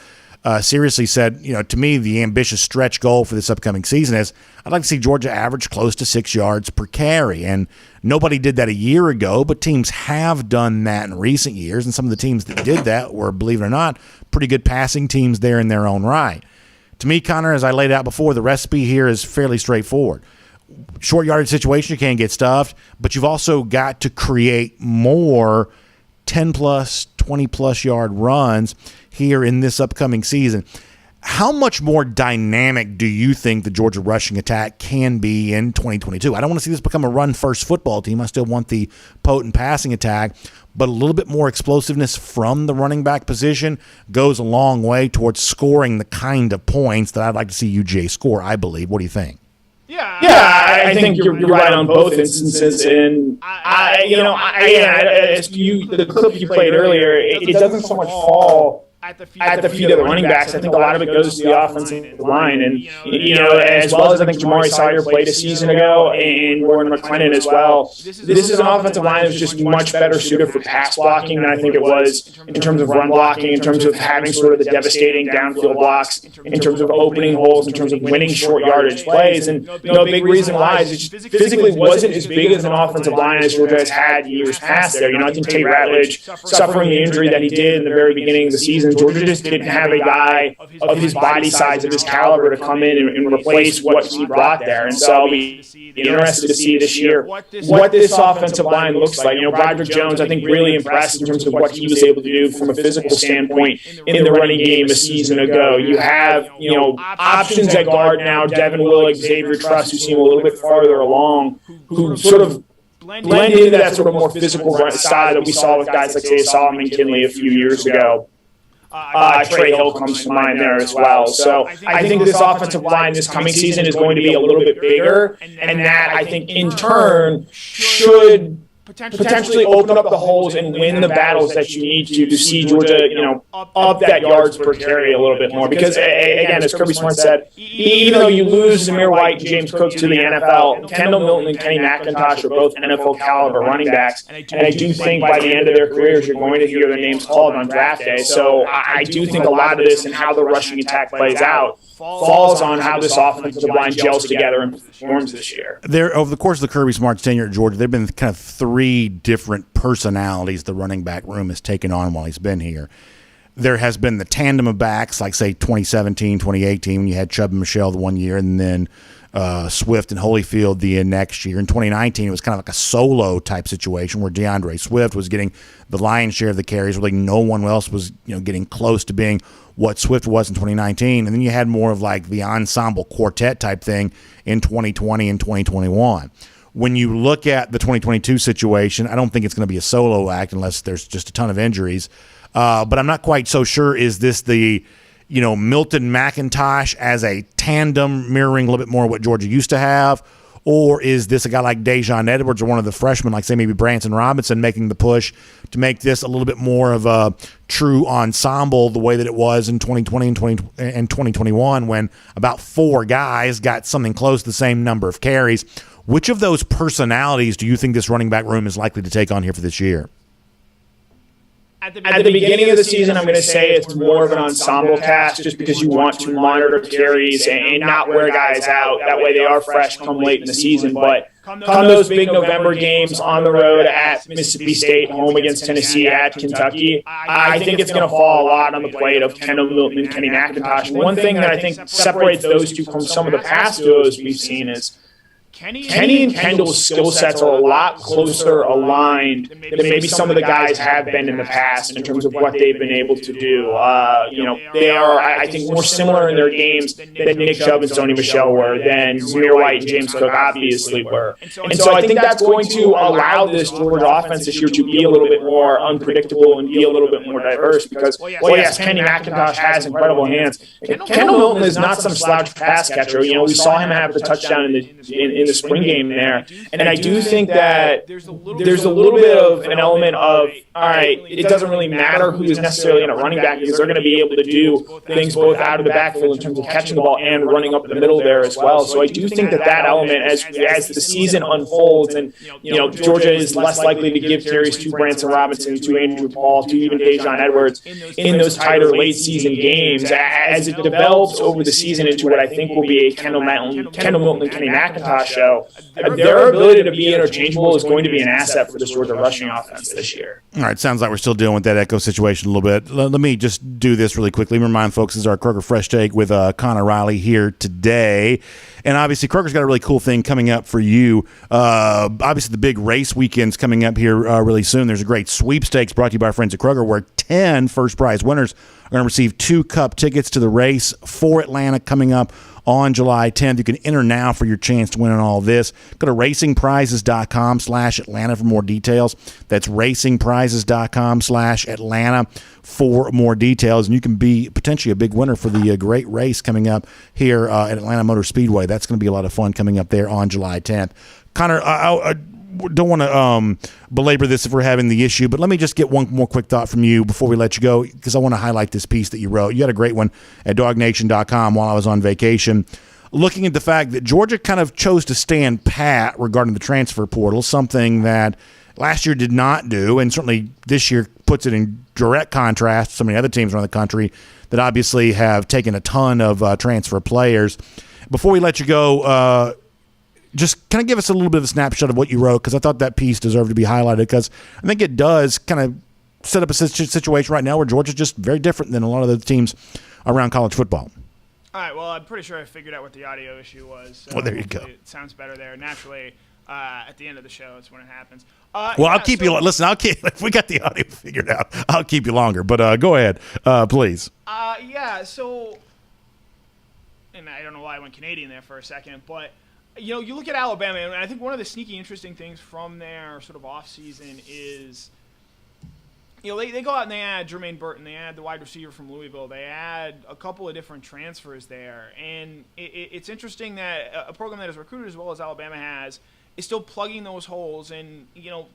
seriously said, to me, the ambitious stretch goal for this upcoming season is I'd like to see Georgia average close to 6 yards per carry. And nobody did that a year ago, but teams have done that in recent years. And some of the teams that did that were, believe it or not, pretty good passing teams there in their own right. To me, Connor, as I laid out before, the recipe here is fairly straightforward. Short yardage situation, you can't get stuffed, but you've also got to create more 10-plus, 20-plus yard runs here in this upcoming season. How much more dynamic do you think the Georgia rushing attack can be in 2022? I don't want to see this become a run-first football team. I still want the potent passing attack, but a little bit more explosiveness from the running back position goes a long way towards scoring the kind of points that I'd like to see UGA score, I believe. What do you think? Yeah, I think you're right on both instances, and the clip you played earlier, it doesn't so much fall at the feet of the running backs. I think a lot of it goes to the offensive line, and as well as I think Jamari Sawyer played a season ago, and Warren McClennan as well. This is an offensive line that's just much better suited for pass blocking than I think it was in terms of run blocking, in terms of having sort of the devastating downfield blocks, in terms of opening holes, in terms of winning short yardage plays. And a big reason why is it just physically wasn't as big as an offensive line as Georgia has had years past there. I think Tate Ratledge, suffering the injury that he did in the very beginning of the season, Georgia just didn't have a guy of his body size, of his caliber, to come in and replace what he brought there. And so I'll be interested to see this year what this offensive line looks like. Broderick Jones, I think, really impressed in terms of what he was able to do from a physical standpoint in the running game a season ago. You have, options at guard now, Devin Willig, Xavier Truss, who seem a little bit farther along, who sort of blend into that sort of more physical style that we saw with guys like, say, Solomon Kinley a few years ago. Trey Hill comes to mind there as well. So I think this offensive line this coming season is going to be a little bit bigger, and that, I think, in turn should potentially open up the holes and win the battles that you need to see Georgia, up that yards per carry a little bit more. Because, again, as Kirby Smart said, even though you lose Zamir White and James Cook to the NFL, Kendall Milton and Kenny McIntosh are both NFL caliber running backs. And I do think by the end of their careers, you're going to hear their names called on draft day. So I do think a lot of this and how the rushing attack plays out falls on how this offensive line gels together and performs this year. Over the course of the Kirby Smart's tenure at Georgia, there have been kind of three different personalities the running back room has taken on while he's been here. There has been the tandem of backs, like, say, 2017, 2018, when you had Chubb and Michelle the one year, and then Swift and Holyfield the next year. In 2019, it was kind of like a solo type situation where DeAndre Swift was getting the lion's share of the carries. Really, no one else was getting close to being what Swift was in 2019. And then you had more of like the ensemble quartet type thing in 2020 and 2021. When you look at the 2022 situation, I don't think it's going to be a solo act unless there's just a ton of injuries. But I'm not quite so sure. Is this the Milton McIntosh as a tandem mirroring a little bit more what Georgia used to have? Or is this a guy like Dejon Edwards or one of the freshmen, like, say, maybe Branson Robinson, making the push to make this a little bit more of a true ensemble the way that it was in 2020 and 2021 when about four guys got something close to the same number of carries? Which of those personalities do you think this running back room is likely to take on here for this year? At the beginning of the season, I'm going to say it's more of an ensemble cast just because you want to monitor carries and not wear guys out. That way they are fresh come late in the season. But come those big November games on the road at Mississippi State, home against Tennessee, at Kentucky, I think it's going to fall a lot on the plate of Kendall Milton and Kenny McIntosh. One thing that I think separates those two from some of the past duos we've seen is Kenny and Kendall's skill sets are a lot closer aligned than maybe some of the guys have been in the past in terms of what they've been able to do. They are, I think, more similar in their games than Nick Chubb and Sony Michel were, than Zamir White and James Cook obviously were. And so I think that's going to allow this Georgia offense this year to be a little bit more unpredictable and be a little bit more diverse because, yes, Kenny McIntosh has incredible hands. Kendall Milton is not some slouch pass catcher. We saw him have the touchdown in in the spring game there. And I do think that there's a little bit of an element of, all right, it doesn't really matter who is necessarily in a running back because they're going to be able to do things both out of the backfield in terms of catching the ball and running up the middle there as well. So I do think that element, as the season unfolds, and Georgia is less likely to give carries to Branson Robinson, to Andrew Paul, to even Dejon Edwards in those tighter late season games. As it develops over the season into what I think will be a Kendall Milton and Kenny McIntosh show, their ability to be interchangeable is going to be an asset for this Georgia rushing offense this year. All right, sounds like we're still dealing with that echo situation a little bit. Let me just do this really quickly. Remind folks, this is our Kroger Fresh Take with Connor Riley here today. And obviously, Kroger's got a really cool thing coming up for you. Obviously, the big race weekend's coming up here really soon. There's a great sweepstakes brought to you by our friends at Kroger where 10 first prize winners are going to receive 2 cup tickets to the race for Atlanta coming up on July 10th. You can enter now for your chance to win on all this. Go to racingprizes.com/Atlanta for more details. That's racingprizes.com/Atlanta for more details. And you can be potentially a big winner for the great race coming up here at Atlanta Motor Speedway. That's going to be a lot of fun coming up there on July 10th. Connor, I don't want to belabor this if we're having the issue, but let me just get one more quick thought from you before we let you go, because I want to highlight this piece that you wrote. You had a great one at DawgNation.com while I was on vacation, looking at the fact that Georgia kind of chose to stand pat regarding the transfer portal, something that last year did not do, and certainly this year puts it in direct contrast to so many other teams around the country that obviously have taken a ton of transfer players. Before we let you go, just kind of give us a little bit of a snapshot of what you wrote, because I thought that piece deserved to be highlighted, because I think it does kind of set up a situation right now where Georgia's just very different than a lot of the teams around college football. All right, well, I'm pretty sure I figured out what the audio issue was. So well, there you go. It sounds better there. Naturally, at the end of the show, it's when it happens. Well, I'll keep you. Listen, if we got the audio figured out, I'll keep you longer. But go ahead, please. So, and I don't know why I went Canadian there for a second, but you look at Alabama, and I think one of the sneaky interesting things from their sort of offseason is, they go out and they add Jermaine Burton, they add the wide receiver from Louisville, they add a couple of different transfers there, and it's interesting that a program that has recruited as well as Alabama has is still plugging those holes, and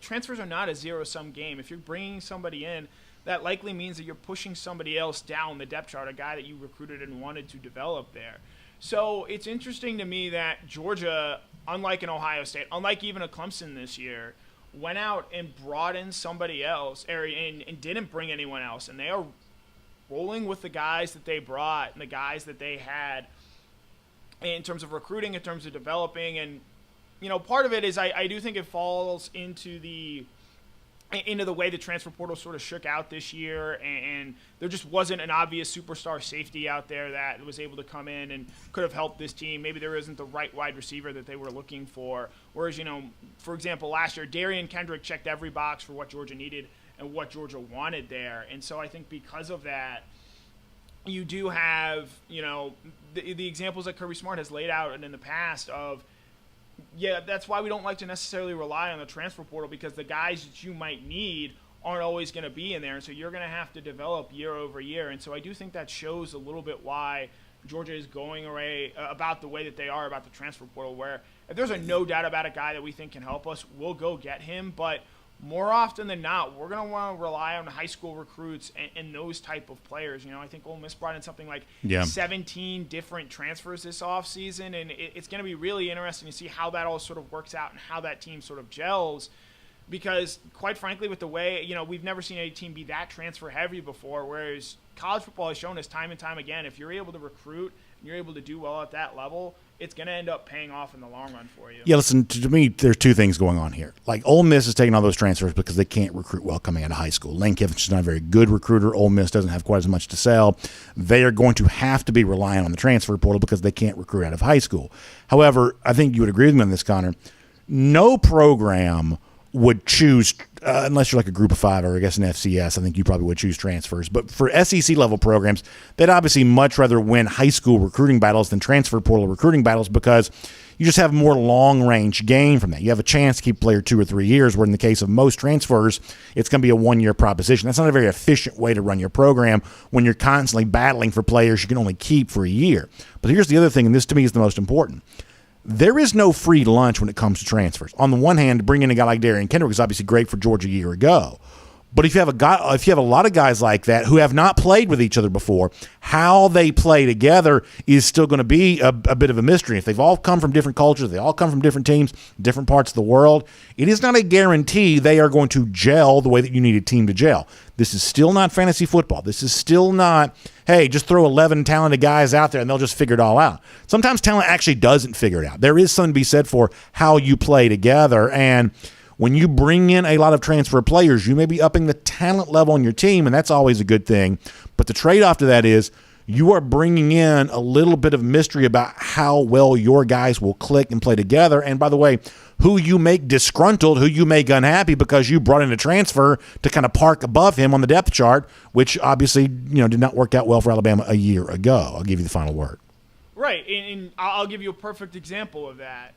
transfers are not a zero-sum game. If you're bringing somebody in, that likely means that you're pushing somebody else down the depth chart, a guy that you recruited and wanted to develop there. So it's interesting to me that Georgia, unlike an Ohio State, unlike even a Clemson this year, went out and brought in somebody else and didn't bring anyone else. And they are rolling with the guys that they brought and the guys that they had in terms of recruiting, in terms of developing. And, part of it is I do think it falls into the way the transfer portal sort of shook out this year, and there just wasn't an obvious superstar safety out there that was able to come in and could have helped this team. Maybe there isn't the right wide receiver that they were looking for. Whereas, for example, last year, Darian Kendrick checked every box for what Georgia needed and what Georgia wanted there. And so I think because of that, you do have, the examples that Kirby Smart has laid out and in the past of, that's why we don't like to necessarily rely on the transfer portal, because the guys that you might need aren't always going to be in there. And so you're going to have to develop year over year. And so I do think that shows a little bit why Georgia is going away about the way that they are about the transfer portal, where if there's a no doubt about a guy that we think can help us, we'll go get him. But more often than not, we're going to want to rely on high school recruits and those type of players. I think Ole Miss brought in something like 17 different transfers this offseason, and it's going to be really interesting to see how that all sort of works out and how that team sort of gels, because quite frankly, with the way, we've never seen a team be that transfer heavy before, whereas college football has shown us time and time again, if you're able to recruit and you're able to do well at that level, it's going to end up paying off in the long run for you. Yeah, listen, to me, there's two things going on here. Like, Ole Miss is taking all those transfers because they can't recruit well coming out of high school. Lane Kiffin's not a very good recruiter. Ole Miss doesn't have quite as much to sell. They are going to have to be relying on the transfer portal because they can't recruit out of high school. However, I think you would agree with me on this, Connor. No program would choose, unless you're like a group of five or I guess an FCS, I think you probably would choose transfers. But for SEC level programs, they'd obviously much rather win high school recruiting battles than transfer portal recruiting battles, because you just have more long range gain from that. You have a chance to keep a player 2 or 3 years, where in the case of most transfers, it's going to be a 1-year proposition. That's not a very efficient way to run your program when you're constantly battling for players you can only keep for a year. But here's the other thing, and this to me is the most important. there is no free lunch when it comes to transfers. On the one hand, bringing in a guy like Darian Kendrick was obviously great for Georgia a year ago. But if you have a lot of guys like that who have not played with each other before, how they play together is still going to be a bit of a mystery. If they've all come from different cultures, they all come from different teams, different parts of the world, it is not a guarantee they are going to gel the way that you need a team to gel. This is still not fantasy football. This is still not, hey, just throw 11 talented guys out there and they'll just figure it all out. Sometimes talent actually doesn't figure it out. There is something to be said for how you play together, and when you bring in a lot of transfer players, you may be upping the talent level on your team, and that's always a good thing. But the trade-off to that is you are bringing in a little bit of mystery about how well your guys will click and play together. And by the way, who you make disgruntled, who you make unhappy because you brought in a transfer to kind of park above him on the depth chart, which obviously did not work out well for Alabama a year ago. I'll give you the final word. Right, and I'll give you a perfect example of that.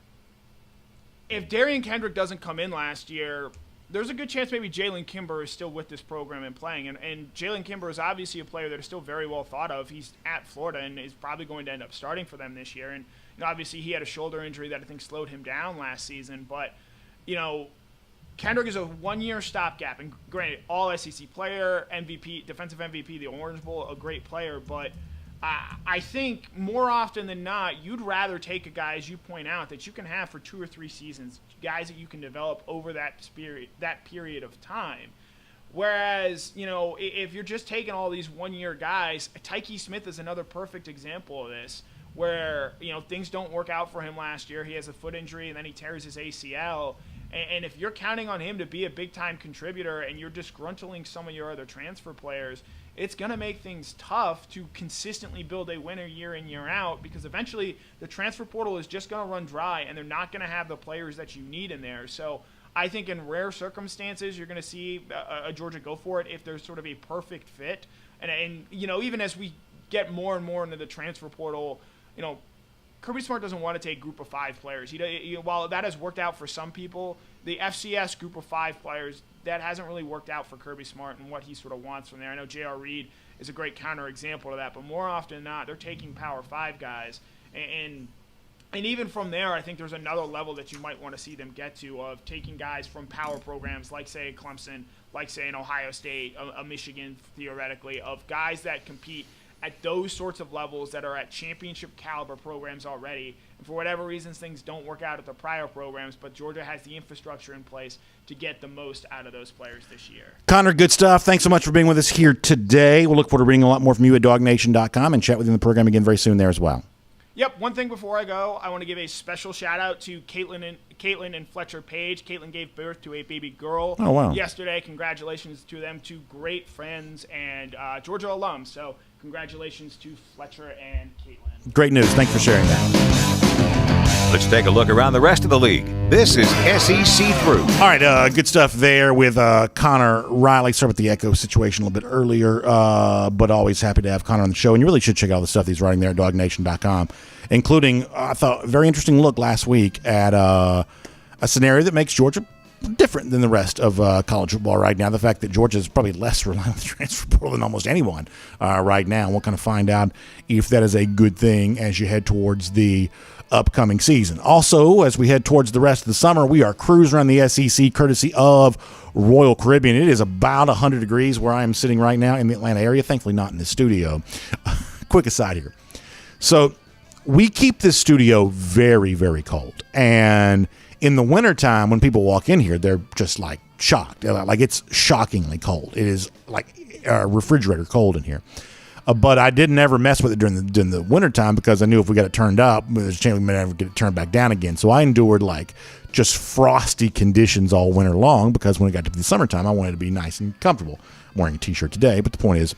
If Darian Kendrick doesn't come in last year, there's a good chance maybe Jalen Kimber is still with this program and playing. And Jalen Kimber is obviously a player that is still very well thought of. He's at Florida and is probably going to end up starting for them this year. And obviously he had a shoulder injury that I think slowed him down last season. But, Kendrick is a one-year stopgap. And granted, all SEC player, MVP, defensive MVP, the Orange Bowl, a great player. But I think more often than not, you'd rather take a guy, as you point out, that you can have for 2 or 3 seasons, guys that you can develop over that period of time. Whereas, if you're just taking all these one-year guys, Tyke Smith is another perfect example of this, where, things don't work out for him last year. He has a foot injury, and then he tears his ACL. And if you're counting on him to be a big-time contributor and you're disgruntling some of your other transfer players, it's going to make things tough to consistently build a winner year in, year out, because eventually the transfer portal is just going to run dry and they're not going to have the players that you need in there. So I think in rare circumstances, you're going to see a Georgia go for it if there's sort of a perfect fit. And even as we get more and more into the transfer portal, Kirby Smart doesn't want to take group of 5 players. While that has worked out for some people, the FCS group of 5 players, that hasn't really worked out for Kirby Smart and what he sort of wants from there. I know J.R. Reed is a great counterexample of that, but more often than not, they're taking Power 5 guys. And even from there, I think there's another level that you might want to see them get to, of taking guys from power programs like, say, Clemson, like, say, an Ohio State, a Michigan, theoretically, of guys that compete at those sorts of levels that are at championship caliber programs already. And for whatever reasons, things don't work out at the prior programs, but Georgia has the infrastructure in place to get the most out of those players this year. Connor, good stuff. Thanks so much for being with us here today. We'll look forward to reading a lot more from you at DawgNation.com and chat with you in the program again very soon there as well. Yep. One thing before I go, I want to give a special shout out to Caitlin and Fletcher Page. Caitlin gave birth to a baby girl yesterday. Congratulations to them, 2 great friends and Georgia alums. So congratulations to Fletcher and Caitlin. Great news. Thanks for sharing that. Let's take a look around the rest of the league. This is SEC Through. All right, good stuff there with Connor Riley. Start with the Echo situation a little bit earlier, but always happy to have Connor on the show. And you really should check out all the stuff he's writing there at DawgNation.com, including, I thought, a very interesting look last week at a scenario that makes Georgia different than the rest of college football right now. The fact that Georgia is probably less reliant on the transfer portal than almost anyone right now. And we'll kind of find out if that is a good thing as you head towards the upcoming season. Also, as we head towards the rest of the summer, we are cruising around the SEC courtesy of Royal Caribbean. It is about 100 degrees where I am sitting right now in the Atlanta area. Thankfully not in the studio. Quick aside here. So we keep this studio very, very cold. And in the wintertime, when people walk in here, they're just like shocked. Like, it's shockingly cold. It is like refrigerator cold in here. But I didn't ever mess with it during the wintertime because I knew if we got it turned up, there's a chance we might never get it turned back down again. So I endured like just frosty conditions all winter long because when it got to the summertime, I wanted to be nice and comfortable. I'm wearing a t-shirt today, but the point is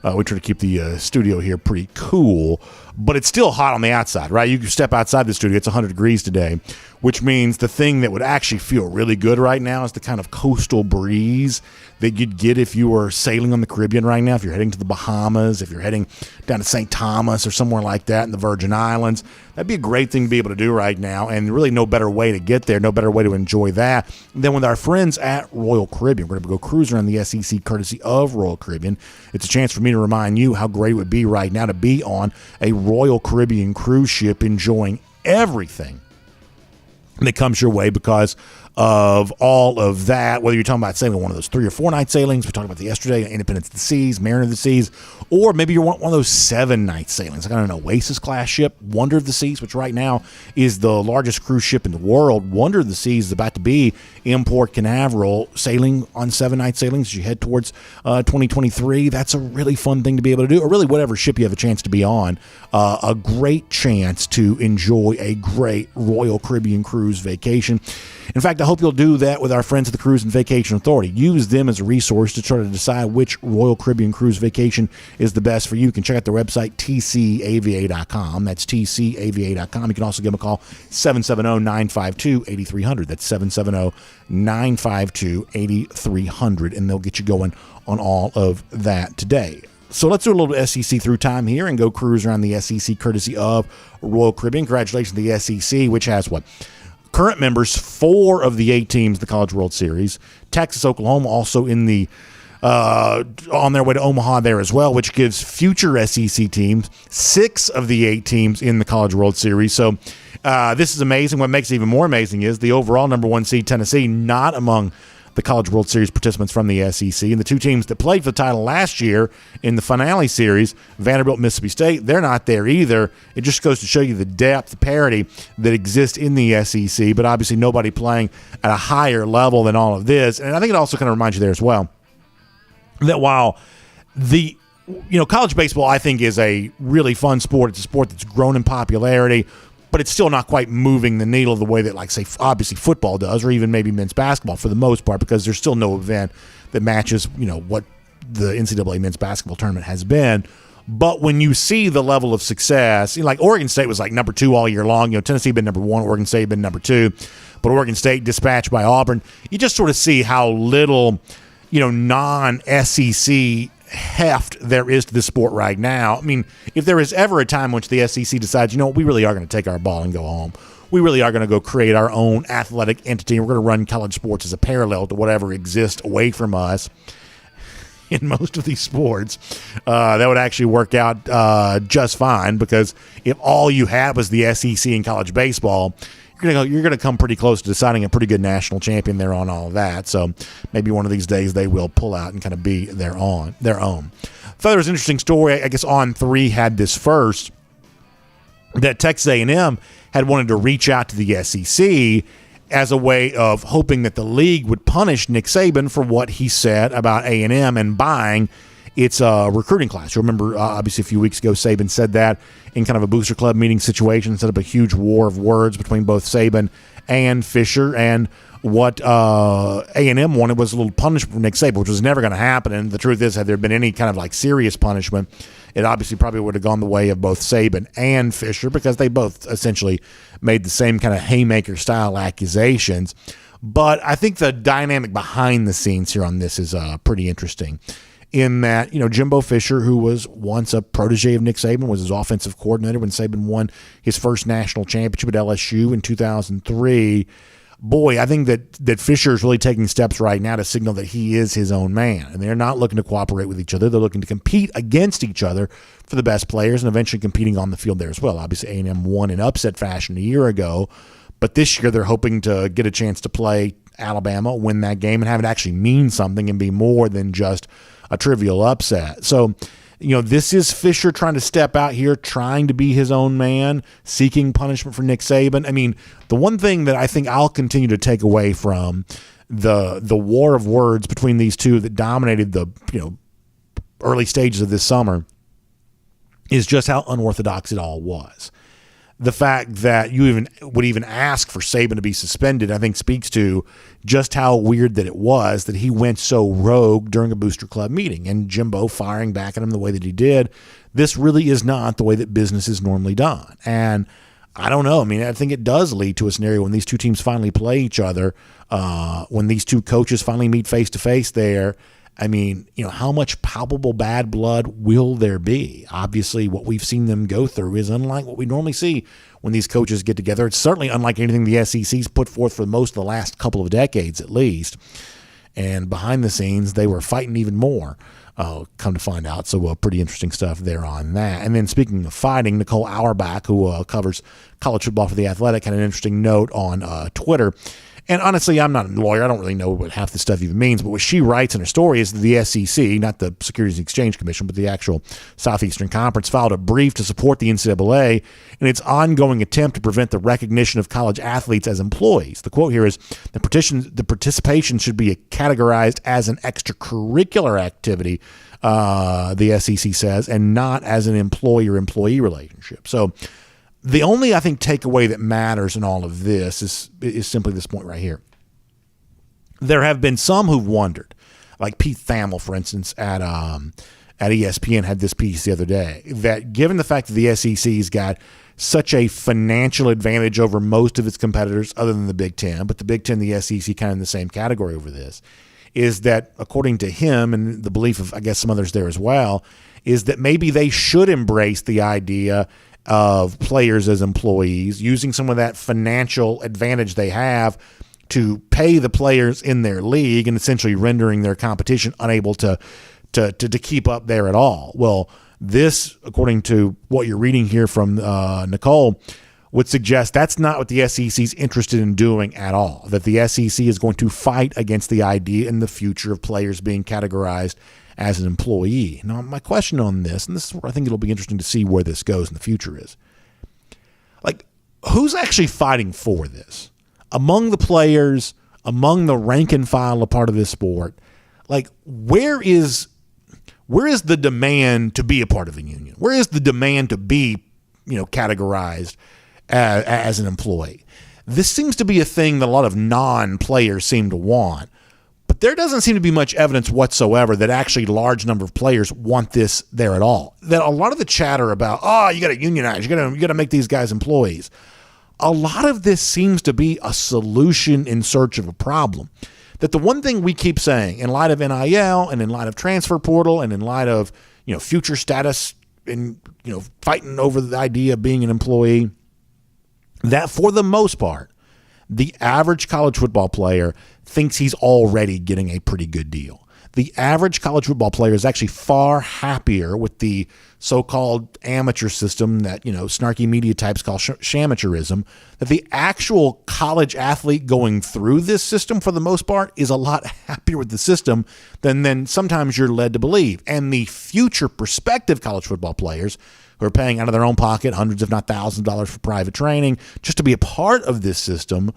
we try to keep the studio here pretty cool, but it's still hot on the outside, right? You can step outside the studio, it's 100 degrees today, which means the thing that would actually feel really good right now is the kind of coastal breeze that you'd get if you were sailing on the Caribbean right now, if you're heading to the Bahamas, if you're heading down to St. Thomas or somewhere like that in the Virgin Islands. That'd be a great thing to be able to do right now, and really no better way to get there, no better way to enjoy that than with our friends at Royal Caribbean. We're going to go cruising around the SEC courtesy of Royal Caribbean. It's a chance for me to remind you how great it would be right now to be on a Royal Caribbean cruise ship enjoying everything that comes your way because of all of that, whether you're talking about sailing one of those 3 or 4 night sailings, we talked about the yesterday, Independence of the Seas, Mariner of the Seas, or maybe you're one of those 7 night sailings, like an Oasis class ship, Wonder of the Seas, which right now is the largest cruise ship in the world. Wonder of the Seas is about to be in Port Canaveral, sailing on 7 night sailings as you head towards 2023. That's a really fun thing to be able to do, or really whatever ship you have a chance to be on. A great chance to enjoy a great Royal Caribbean cruise vacation. In fact, I hope you'll do that with our friends at the Cruise and Vacation Authority. Use them as a resource to try to decide which Royal Caribbean cruise vacation is the best for you. You can check out their website, tcava.com. That's tcava.com. You can also give them a call, 770-952-8300. That's 770-952-8300, and they'll get you going on all of that today. So let's do a little SEC through time here and go cruise around the SEC courtesy of Royal Caribbean. Congratulations to the SEC, which has what? Current members, 4 of the 8 teams in the College World Series. Texas, Oklahoma also in the on their way to Omaha there as well, which gives future SEC teams 6 of the 8 teams in the College World Series. So this is amazing. What makes it even more amazing is the overall number 1 seed, Tennessee, not among the College World Series participants from the SEC. And the 2 teams that played for the title last year in the finale series, Vanderbilt, Mississippi State, they're not there either. It just goes to show you the depth, the parity that exists in the SEC, but obviously nobody playing at a higher level than all of this. And I think it also kind of reminds you there as well that while the college baseball, I think, is a really fun sport. It's a sport that's grown in popularity, but it's still not quite moving the needle the way that, like, say, obviously football does, or even maybe men's basketball for the most part, because there's still no event that matches, what the NCAA men's basketball tournament has been. But when you see the level of success, like Oregon State was like number 2 all year long. Tennessee had been number 1, Oregon State had been number 2, but Oregon State dispatched by Auburn. You just sort of see how little, non-SEC heft there is to this sport right now. I mean, if there is ever a time in which the SEC decides, we really are going to take our ball and go home. We really are going to go create our own athletic entity, and we're going to run college sports as a parallel to whatever exists away from us in most of these sports. That would actually work out just fine, because if all you have is the SEC in college baseball, you're going to come pretty close to deciding a pretty good national champion there on all of that. So maybe one of these days they will pull out and kind of be their own. Thought there was an interesting story. I guess On 3 had this first, that Texas A&M had wanted to reach out to the SEC as a way of hoping that the league would punish Nick Saban for what he said about A&M and buying its recruiting class. You remember, obviously, a few weeks ago, Saban said that in kind of a booster club meeting situation, set up a huge war of words between both Saban and Fisher, and what A&M wanted was a little punishment for Nick Saban, which was never going to happen. And the truth is, had there been any kind of like serious punishment, it obviously probably would have gone the way of both Saban and Fisher, because they both essentially made the same kind of haymaker-style accusations. But I think the dynamic behind the scenes here on this is pretty interesting, in that, Jimbo Fisher, who was once a protege of Nick Saban, was his offensive coordinator when Saban won his first national championship at LSU in 2003. Boy, I think that Fisher is really taking steps right now to signal that he is his own man, and they're not looking to cooperate with each other. They're looking to compete against each other for the best players, and eventually competing on the field there as well. Obviously, A&M won in upset fashion a year ago, but this year they're hoping to get a chance to play Alabama, win that game, and have it actually mean something and be more than just a trivial upset. So, this is Fisher trying to step out here, trying to be his own man, seeking punishment for Nick Saban. I mean, the one thing that I think I'll continue to take away from the war of words between these two that dominated the early stages of this summer is just how unorthodox it all was. The fact that you would even ask for Saban to be suspended, I think, speaks to just how weird that it was that he went so rogue during a booster club meeting, and Jimbo firing back at him the way that he did. This really is not the way that business is normally done. And I don't know. I mean, I think it does lead to a scenario when these two teams finally play each other, when these two coaches finally meet face to face there. I mean, how much palpable bad blood will there be? Obviously, what we've seen them go through is unlike what we normally see when these coaches get together. It's certainly unlike anything the SEC's put forth for most of the last couple of decades, at least. And behind the scenes, they were fighting even more, come to find out. So pretty interesting stuff there on that. And then speaking of fighting, Nicole Auerbach, who covers college football for The Athletic, had an interesting note on Twitter. And honestly, I'm not a lawyer. I don't really know what half this stuff even means. But what she writes in her story is that the SEC, not the Securities and Exchange Commission, but the actual Southeastern Conference, filed a brief to support the NCAA in its ongoing attempt to prevent the recognition of college athletes as employees. The quote here is, the participation should be categorized as an extracurricular activity, the SEC says, and not as an employer-employee relationship. So the only, I think, takeaway that matters in all of this is simply this point right here. There have been some who've wondered, like Pete Thamel, for instance, at ESPN had this piece the other day, that given the fact that the SEC's got such a financial advantage over most of its competitors other than the Big Ten, but the Big Ten and the SEC kind of in the same category over this, is that according to him and the belief of, I guess, some others there as well, is that maybe they should embrace the idea of players as employees, using some of that financial advantage they have to pay the players in their league and essentially rendering their competition unable to keep up there at all. Well, this, according to what you're reading here from Nicole, would suggest that's not what the SEC's interested in doing at all, that the SEC is going to fight against the idea in the future of players being categorized as an employee. Now, my question on this, and this is where I think it'll be interesting to see where this goes in the future, is, like, who's actually fighting for this? Among the players, among the rank and file a part of this sport, like, where is the demand to be a part of a union? Where is the demand to be, categorized as an employee? This seems to be a thing that a lot of non-players seem to want. But there doesn't seem to be much evidence whatsoever that actually a large number of players want this there at all. That a lot of the chatter about, you got to unionize, you got to make these guys employees. A lot of this seems to be a solution in search of a problem. That the one thing we keep saying in light of NIL and in light of transfer portal and in light of, future status and, fighting over the idea of being an employee, that for the most part, the average college football player thinks he's already getting a pretty good deal. The average college football player is actually far happier with the so-called amateur system that, snarky media types call shamateurism, that the actual college athlete going through this system for the most part is a lot happier with the system than sometimes you're led to believe. And the future prospective college football players who are paying out of their own pocket hundreds if not thousands of dollars for private training just to be a part of this system,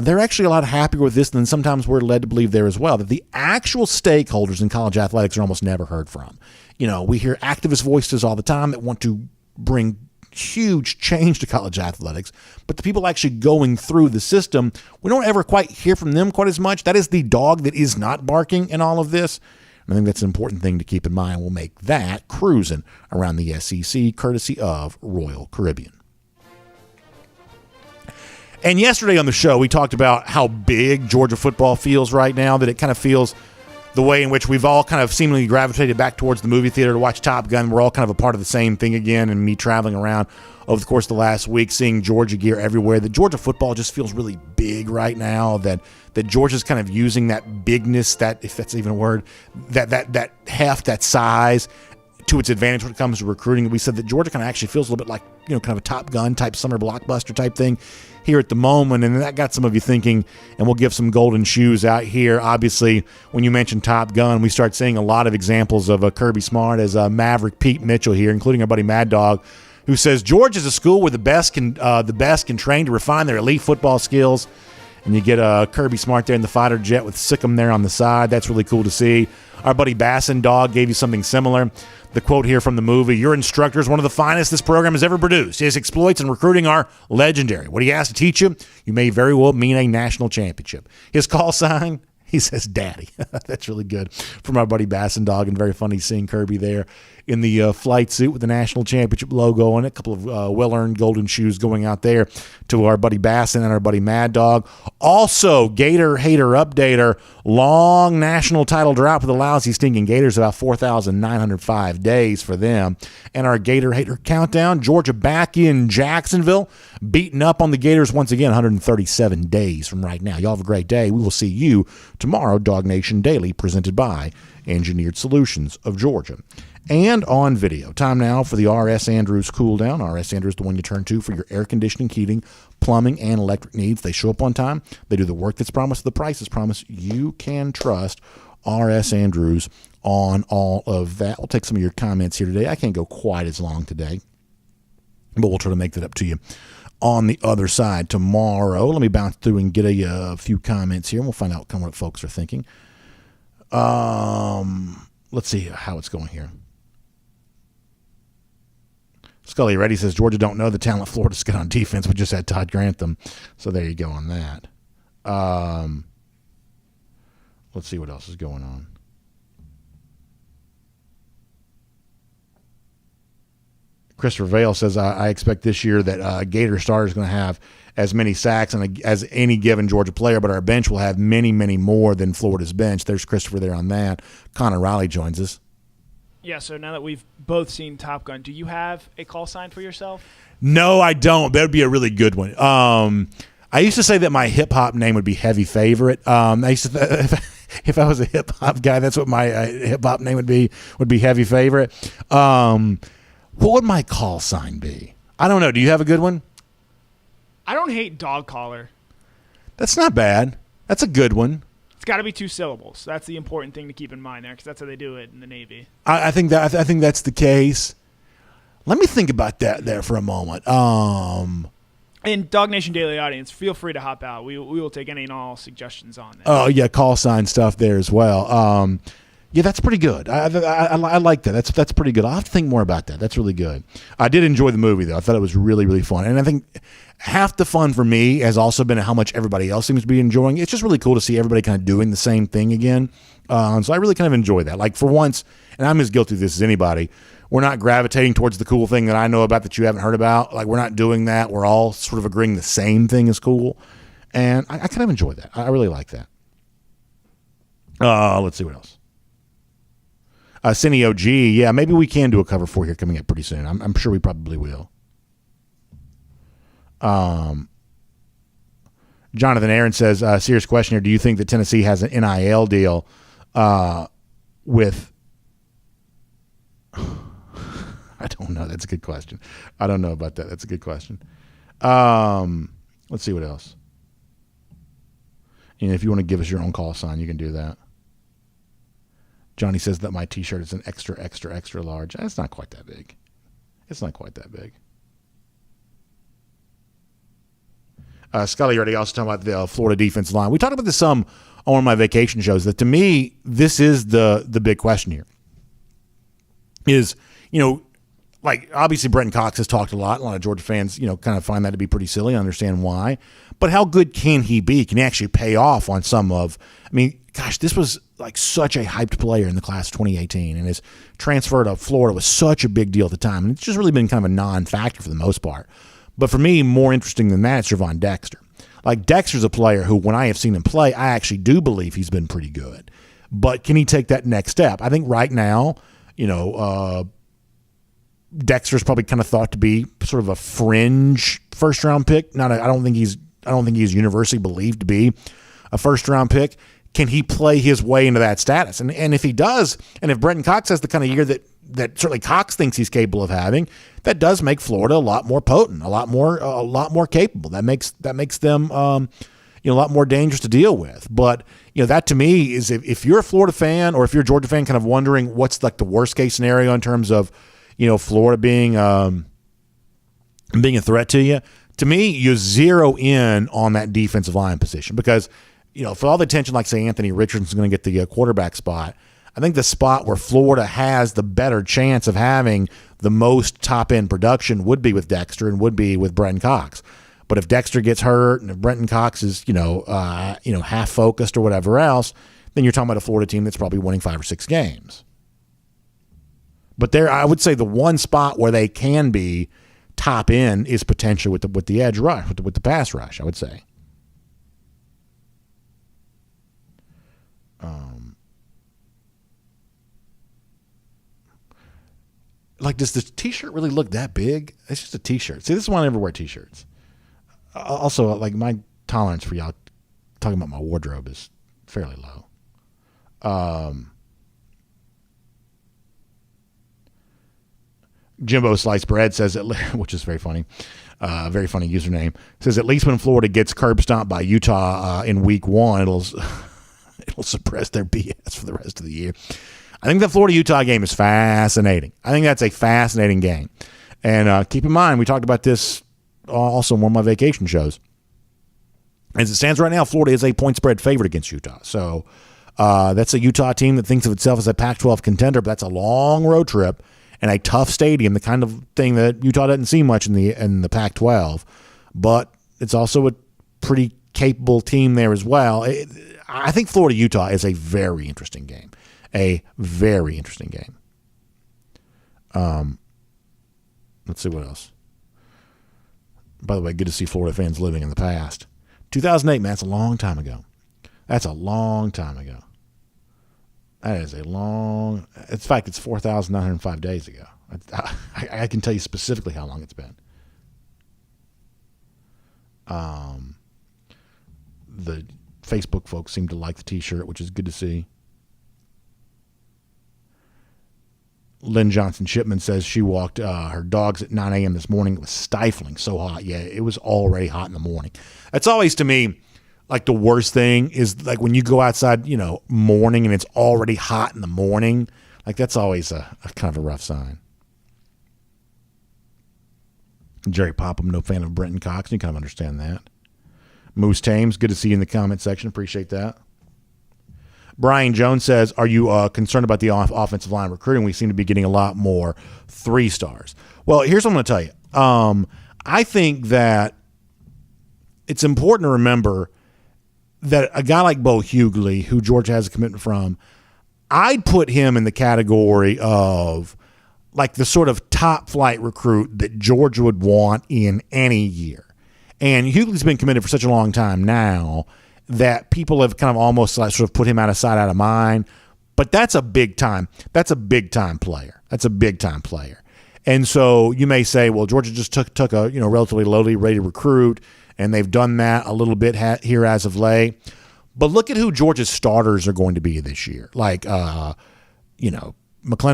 they're actually a lot happier with this than sometimes we're led to believe there as well, that the actual stakeholders in college athletics are almost never heard from. We hear activist voices all the time that want to bring huge change to college athletics, but the people actually going through the system, we don't ever quite hear from them quite as much. That is the dog that is not barking in all of this. I think that's an important thing to keep in mind. We'll make that cruising around the SEC, courtesy of Royal Caribbean. And yesterday on the show, we talked about how big Georgia football feels right now, that it kind of feels the way in which we've all kind of seemingly gravitated back towards the movie theater to watch Top Gun. We're all kind of a part of the same thing again, and me traveling around over the course of the last week, seeing Georgia gear everywhere. The Georgia football just feels really big right now, that Georgia's kind of using that bigness, that, if that's even a word, that heft, that size to its advantage when it comes to recruiting. We said that Georgia kind of actually feels a little bit like, kind of a Top Gun type summer blockbuster type thing here at the moment, and that got some of you thinking, and we'll give some golden shoes out here. Obviously, when you mention Top Gun, we start seeing a lot of examples of Kirby Smart as Maverick Pete Mitchell here, including our buddy Mad Dog, who says Georgia's a school where the best can train to refine their elite football skills. And you get Kirby Smart there in the fighter jet with Sikkim there on the side. That's really cool to see. Our buddy Bassin Dog gave you something similar. The quote here from the movie, "Your instructor is one of the finest this program has ever produced. His exploits in recruiting are legendary. What he has to teach you, you may very well mean a national championship. His call sign, he says Daddy." That's really good from our buddy Bassin Dog, and very funny seeing Kirby there in the flight suit with the national championship logo on it. A couple of well-earned golden shoes going out there to our buddy Bassin and our buddy Mad Dog. Also, Gator Hater Updater, long national title drought for the lousy stinking Gators, about 4,905 days for them. And our Gator Hater Countdown, Georgia back in Jacksonville, beating up on the Gators once again, 137 days from right now. Y'all have a great day. We will see you tomorrow, DawgNation Daily, presented by Engineered Solutions of Georgia. And on video. Time now for the R.S. Andrews Cool Down. R.S. Andrews, the one you turn to for your air conditioning, heating, plumbing, and electric needs. They show up on time. They do the work that's promised. The price is promised. You can trust R.S. Andrews on all of that. We'll take some of your comments here today. I can't go quite as long today, but we'll try to make that up to you on the other side tomorrow. Let me bounce through and get a few comments here, and we'll find out kind of what folks are thinking. Let's see how it's going here. Scully Reddy says, Georgia don't know the talent Florida's got on defense. We just had Todd Grantham. So there you go on that. Let's see what else is going on. Christopher Vale says, I expect this year that Gator starter is going to have as many sacks as any given Georgia player, but our bench will have many, many more than Florida's bench. There's Christopher there on that. Connor Riley joins us. Yeah, so now that we've both seen Top Gun, do you have a call sign for yourself? No, I don't. That would be a really good one. I used to say that my hip-hop name would be Heavy Favorite. I used to if I was a hip-hop guy, that's what my hip-hop name would be Heavy Favorite. What would my call sign be? I don't know. Do you have a good one? I don't hate Dog Collar. That's not bad. That's a good one. It's got to be 2 syllables. That's the important thing to keep in mind there, because that's how they do it in the Navy. I think that's the case. Let me think about that there for a moment. And DawgNation Daily audience, feel free to hop out. We will take any and all suggestions on that. Oh yeah, call sign stuff there as well. Yeah, that's pretty good. I like that. That's pretty good. I'll have to think more about that. That's really good. I did enjoy the movie, though. I thought it was really, really fun. And I think half the fun for me has also been how much everybody else seems to be enjoying it. It's just really cool to see everybody kind of doing the same thing again. So I really kind of enjoy that. Like, for once, and I'm as guilty of this as anybody, we're not gravitating towards the cool thing that I know about that you haven't heard about. Like, we're not doing that. We're all sort of agreeing the same thing is cool. And I kind of enjoy that. I really like that. Let's see what else. Cine OG, yeah, maybe we can do a cover 4 here coming up pretty soon. I'm sure we probably will. Jonathan Aaron says, serious question here. Do you think that Tennessee has an NIL deal with I don't know. That's a good question. I don't know about that. That's a good question. Let's see what else. And if you want to give us your own call sign, you can do that. Johnny says that my T-shirt is an extra, extra, extra large. It's not quite that big. It's not quite that big. Scully already also talking about the Florida defensive line. We talked about this some on one of my vacation shows. That to me, this is the big question here. Is, like, obviously Brenton Cox has talked a lot. A lot of Georgia fans, kind of find that to be pretty silly. I understand why. But how good can he be? Can he actually pay off on some of, gosh, this was like such a hyped player in the class of 2018, and his transfer to Florida was such a big deal at the time. And it's just really been kind of a non-factor for the most part. But for me, more interesting than that, it's Javon Dexter. Like, Dexter's a player who, when I have seen him play, I actually do believe he's been pretty good. But can he take that next step? I think right now, Dexter's probably kind of thought to be sort of a fringe first-round pick. I don't think he's universally believed to be a first-round pick. Can he play his way into that status? And if he does, and if Brenton Cox has the kind of year that certainly Cox thinks he's capable of having, that does make Florida a lot more potent, a lot more capable. That makes them a lot more dangerous to deal with. But that to me is, if you're a Florida fan or if you're a Georgia fan, kind of wondering what's like the worst case scenario in terms of Florida being a threat to you. To me, you zero in on that defensive line position because for all the attention, like say Anthony Richardson's going to get the quarterback spot. I think the spot where Florida has the better chance of having the most top-end production would be with Dexter and would be with Brenton Cox. But if Dexter gets hurt and if Brenton Cox is, half focused or whatever else, then you're talking about a Florida team that's probably winning 5 or 6 games. But there, I would say the one spot where they can be top end is potentially with the edge rush, with the pass rush, I would say. Like, does the T-shirt really look that big? It's just a T-shirt. See, this is why I never wear T-shirts. Also, like, my tolerance for y'all talking about my wardrobe is fairly low. Jimbo Slice Bread says, which is very funny username, says at least when Florida gets curb stomped by Utah in week 1, it'll suppress their BS for the rest of the year. I think the Florida-Utah game is fascinating. I think that's a fascinating game. And keep in mind, we talked about this also in one of my vacation shows. As it stands right now, Florida is a point spread favorite against Utah. So that's a Utah team that thinks of itself as a Pac-12 contender, but that's a long road trip and a tough stadium, the kind of thing that Utah doesn't see much in the Pac-12. But it's also a pretty capable team there as well. I think Florida-Utah is a very interesting game. A very interesting game. Let's see what else. By the way, good to see Florida fans living in the past. 2008, man, that's a long time ago. That's a long time ago. That is a long... In fact, it's 4,905 days ago. I can tell you specifically how long it's been. The Facebook folks seem to like the T-shirt, which is good to see. Lynn Johnson Shipman says she walked her dogs at 9 a.m. this morning. It was stifling, so hot. Yeah, it was already hot in the morning. That's always, to me, like the worst thing is like when you go outside, morning and it's already hot in the morning. Like that's always a kind of a rough sign. Jerry Popham, no fan of Brenton Cox. You kind of understand that. Moose Thames, good to see you in the comment section. Appreciate that. Brian Jones says, are you concerned about the offensive line recruiting? We seem to be getting a lot more 3-stars. Well, here's what I'm going to tell you. I think that it's important to remember that a guy like Bo Hughley, who Georgia has a commitment from, I'd put him in the category of like the sort of top flight recruit that Georgia would want in any year. And Hughley's been committed for such a long time now that people have kind of almost like sort of put him out of sight, out of mind. But that's a big time. That's a big time player. That's a big time player. And so you may say, well, Georgia just took a relatively lowly rated recruit, and they've done that a little bit here as of late. But look at who Georgia's starters are going to be this year. Like, McClendon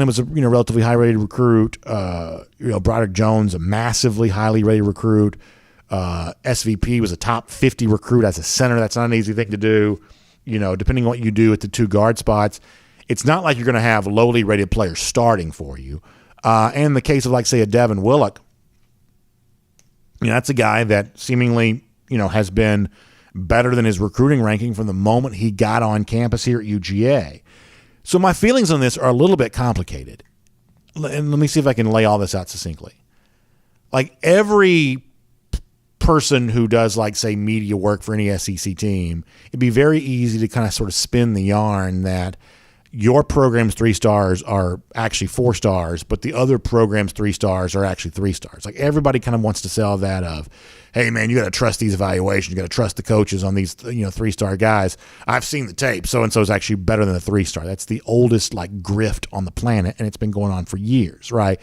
was a relatively high rated recruit. Broderick Jones, a massively highly rated recruit. SVP was a top 50 recruit as a center. That's not an easy thing to do. Depending on what you do at the 2 guard spots, it's not like you're going to have lowly rated players starting for you. And in the case of, like, say, a Devin Willock, that's a guy that seemingly, has been better than his recruiting ranking from the moment he got on campus here at UGA. So my feelings on this are a little bit complicated. And let me see if I can lay all this out succinctly. Like, every person who does, like, say, media work for any SEC team, it'd be very easy to kind of sort of spin the yarn that your program's 3 stars are actually 4 stars, but the other program's 3 stars are actually 3 stars. Like, everybody kind of wants to sell that of, hey, man, you got to trust these evaluations. You got to trust the coaches on these, 3-star guys. I've seen the tape. So-and-so is actually better than a 3-star. That's the oldest, like, grift on the planet, and it's been going on for years, right?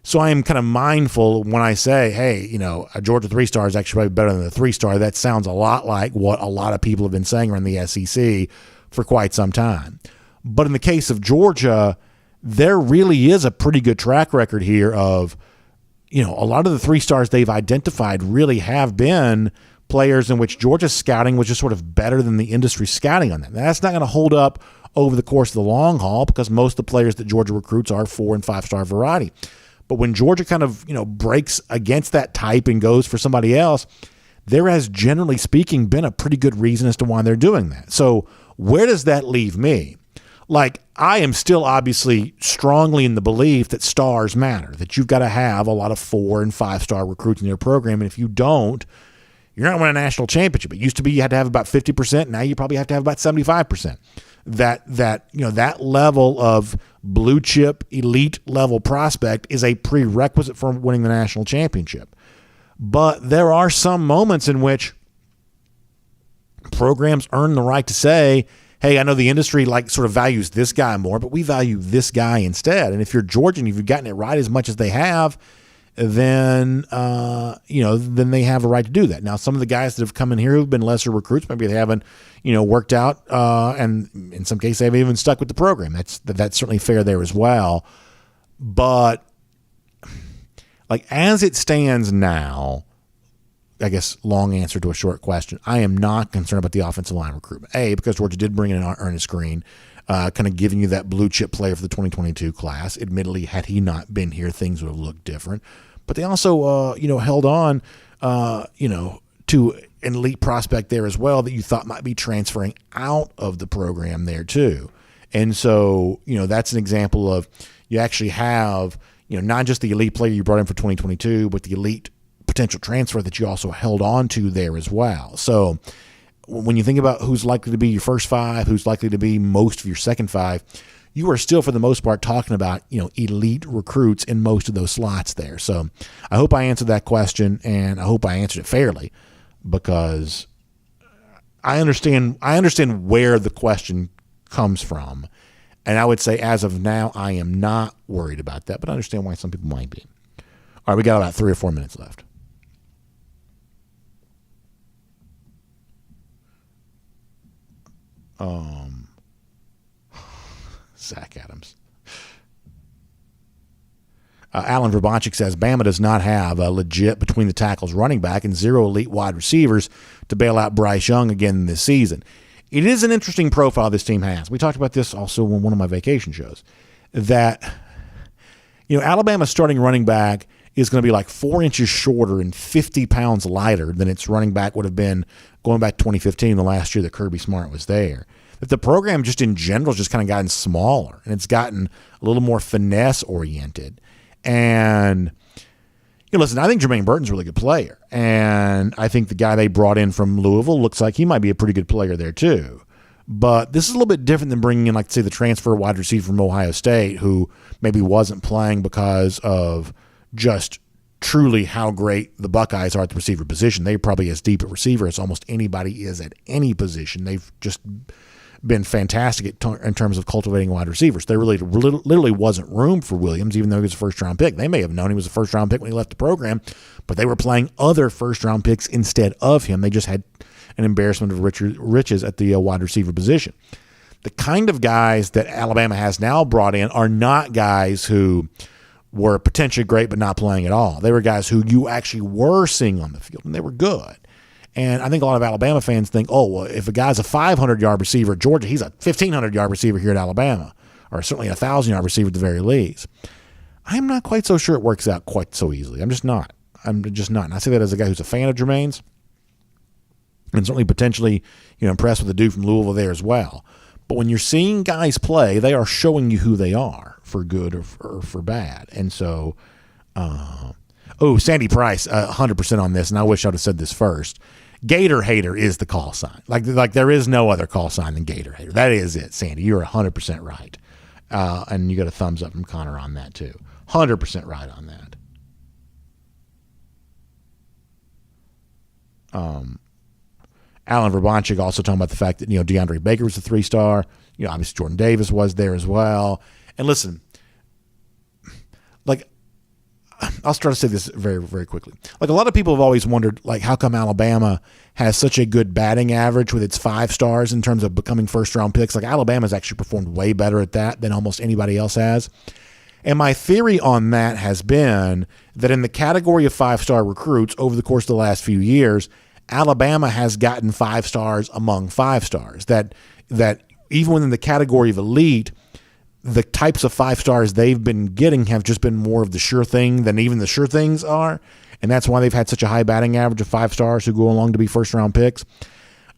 So I am kind of mindful when I say, hey, a Georgia 3-star is actually probably better than a 3-star. That sounds a lot like what a lot of people have been saying around the SEC for quite some time. But in the case of Georgia, there really is a pretty good track record here of, a lot of the 3-stars they've identified really have been players in which Georgia's scouting was just sort of better than the industry scouting on them. Now, that's not going to hold up over the course of the long haul because most of the players that Georgia recruits are 4- and 5-star variety. But when Georgia kind of, breaks against that type and goes for somebody else, there has, generally speaking, been a pretty good reason as to why they're doing that. So where does that leave me? Like, I am still obviously strongly in the belief that stars matter, that you've got to have a lot of 4- and 5-star recruits in your program. And if you don't, you're not winning a national championship. It used to be you had to have about 50%. Now you probably have to have about 75%. That level of blue chip elite level prospect is a prerequisite for winning the national championship. But there are some moments in which programs earn the right to say, hey, I know the industry sort of values this guy more, but we value this guy instead. And if you're Georgia and you've gotten it right as much as they have, then then they have a right to do that. Now, some of the guys that have come in here who've been lesser recruits, maybe they haven't worked out, and in some cases they've even stuck with the program. That's certainly fair there as well. But like as it stands now, I guess long answer to a short question, I am not concerned about the offensive line recruitment. A, because Georgia did bring in Ernest Green, kind of giving you that blue chip player for the 2022 class. Admittedly, had he not been here, things would have looked different. But they also, held on, to an elite prospect there as well that you thought might be transferring out of the program there too. And so, that's an example of you actually have, not just the elite player you brought in for 2022, but the elite potential transfer that you also held on to there as well. So when you think about who's likely to be your first five, who's likely to be most of your second five, you are still, for the most part, talking about, elite recruits in most of those slots there. So I hope I answered that question, and I hope I answered it fairly, because I understand where the question comes from. And I would say as of now, I am not worried about that, but I understand why some people might be. All right, we got about 3 or 4 minutes left. Zach Adams. Alan Verbanchik says Bama does not have a legit between the tackles running back and 0 elite wide receivers to bail out Bryce Young again this season. It is an interesting profile this team has. We talked about this also on one of my vacation shows, that Alabama's starting running back is going to be like 4 inches shorter and 50 pounds lighter than its running back would have been going back to 2015, the last year that Kirby Smart was there. That the program just in general has just kind of gotten smaller, and it's gotten a little more finesse-oriented. And listen, I think Jermaine Burton's a really good player, and I think the guy they brought in from Louisville looks like he might be a pretty good player there too. But this is a little bit different than bringing in, like, say, the transfer wide receiver from Ohio State, who maybe wasn't playing because of just truly how great the Buckeyes are at the receiver position. They're probably as deep at receiver as almost anybody is at any position. They've just been fantastic in terms of cultivating wide receivers. There really literally wasn't room for Williams, even though he was a first-round pick. They may have known he was a first-round pick when he left the program, but they were playing other first-round picks instead of him. They just had an embarrassment of riches at the wide receiver position. The kind of guys that Alabama has now brought in are not guys who were potentially great but not playing at all. They were guys who you actually were seeing on the field, and they were good. And I think a lot of Alabama fans think, oh, well, if a guy's a 500-yard receiver at Georgia, he's a 1,500-yard receiver here at Alabama, or certainly a 1,000-yard receiver at the very least. I'm not quite so sure it works out quite so easily. I'm just not. And I say that as a guy who's a fan of Jermaine's, and certainly potentially impressed with the dude from Louisville there as well. But when you're seeing guys play, they are showing you who they are, for good or for bad. And so, Sandy Price, 100% on this, and I wish I'd have said this first. Gator hater is the call sign. Like there is no other call sign than Gator hater. That is it, Sandy. You're 100% right. And you got a thumbs up from Connor on that too. 100% right on that. Alan Verbanchik also talking about the fact that, DeAndre Baker was a 3-star. Obviously Jordan Davis was there as well. And listen, I'll start to say this very, very quickly. A lot of people have always wondered, how come Alabama has such a good batting average with its 5 stars in terms of becoming first-round picks? Alabama's actually performed way better at that than almost anybody else has. And my theory on that has been that in the category of 5-star recruits over the course of the last few years, Alabama has gotten 5 stars among 5 stars. That even within the category of elite, the types of 5 stars they've been getting have just been more of the sure thing than even the sure things are. And that's why they've had such a high batting average of 5 stars who go along to be first-round picks.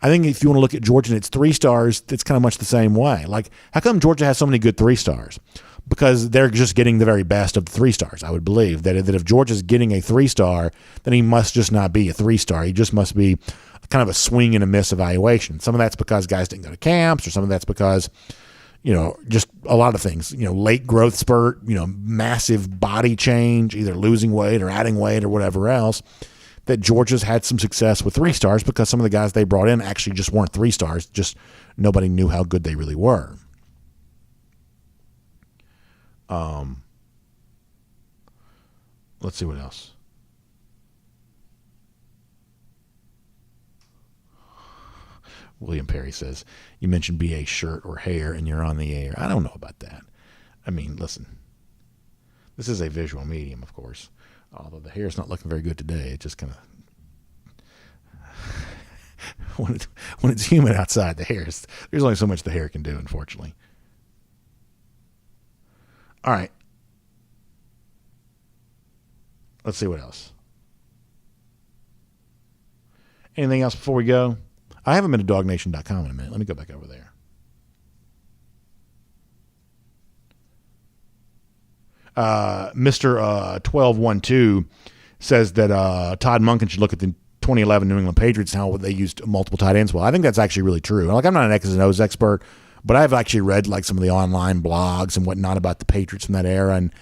I think if you want to look at Georgia and its 3 stars, it's kind of much the same way. How come Georgia has so many good 3 stars? Because they're just getting the very best of the 3 stars. I would believe that if Georgia's getting a 3-star, then he must just not be a 3-star. He just must be kind of a swing and a miss evaluation. Some of that's because guys didn't go to camps, or some of that's because just a lot of things, late growth spurt, massive body change, either losing weight or adding weight or whatever else, that Georgia's had some success with 3 stars because some of the guys they brought in actually just weren't 3 stars. Just nobody knew how good they really were. Let's see what else. William Perry says, you mentioned BA shirt or hair and you're on the air. I don't know about that. I mean, listen, this is a visual medium, of course. Although the hair's not looking very good today. It just kind of, when it's humid outside, there's only so much the hair can do, unfortunately. All right. Let's see what else. Anything else before we go? I haven't been to DawgNation.com in a minute. Let me go back over there. Mr. 1212 says that Todd Monken should look at the 2011 New England Patriots and how they used multiple tight ends well. I think that's actually really true. Like, I'm not an X's and O's expert, but I've actually read like some of the online blogs and whatnot about the Patriots from that era, and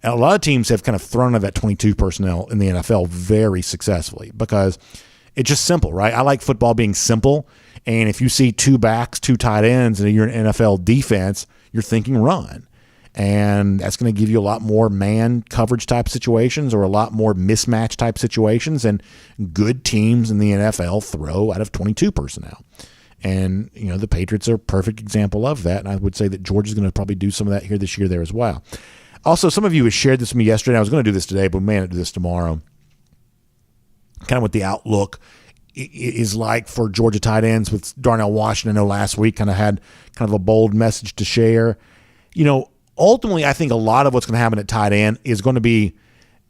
a lot of teams have kind of thrown out that 22 personnel in the NFL very successfully because it's just simple, right? I like football being simple, and if you see two backs, two tight ends, and you're an NFL defense, you're thinking run. And that's going to give you a lot more man coverage type situations or a lot more mismatch type situations. And good teams in the NFL throw out of 22 personnel. And, you know, the Patriots are a perfect example of that. And I would say that Georgia's going to probably do some of that here this year there as well. Also, some of you have shared this with me yesterday. I was going to do this today, but we may not do this tomorrow. Kind of what the outlook is like for Georgia tight ends with Darnell Washington. I know last week kind of had kind of a bold message to share. You know, ultimately, I think a lot of what's going to happen at tight end is going to be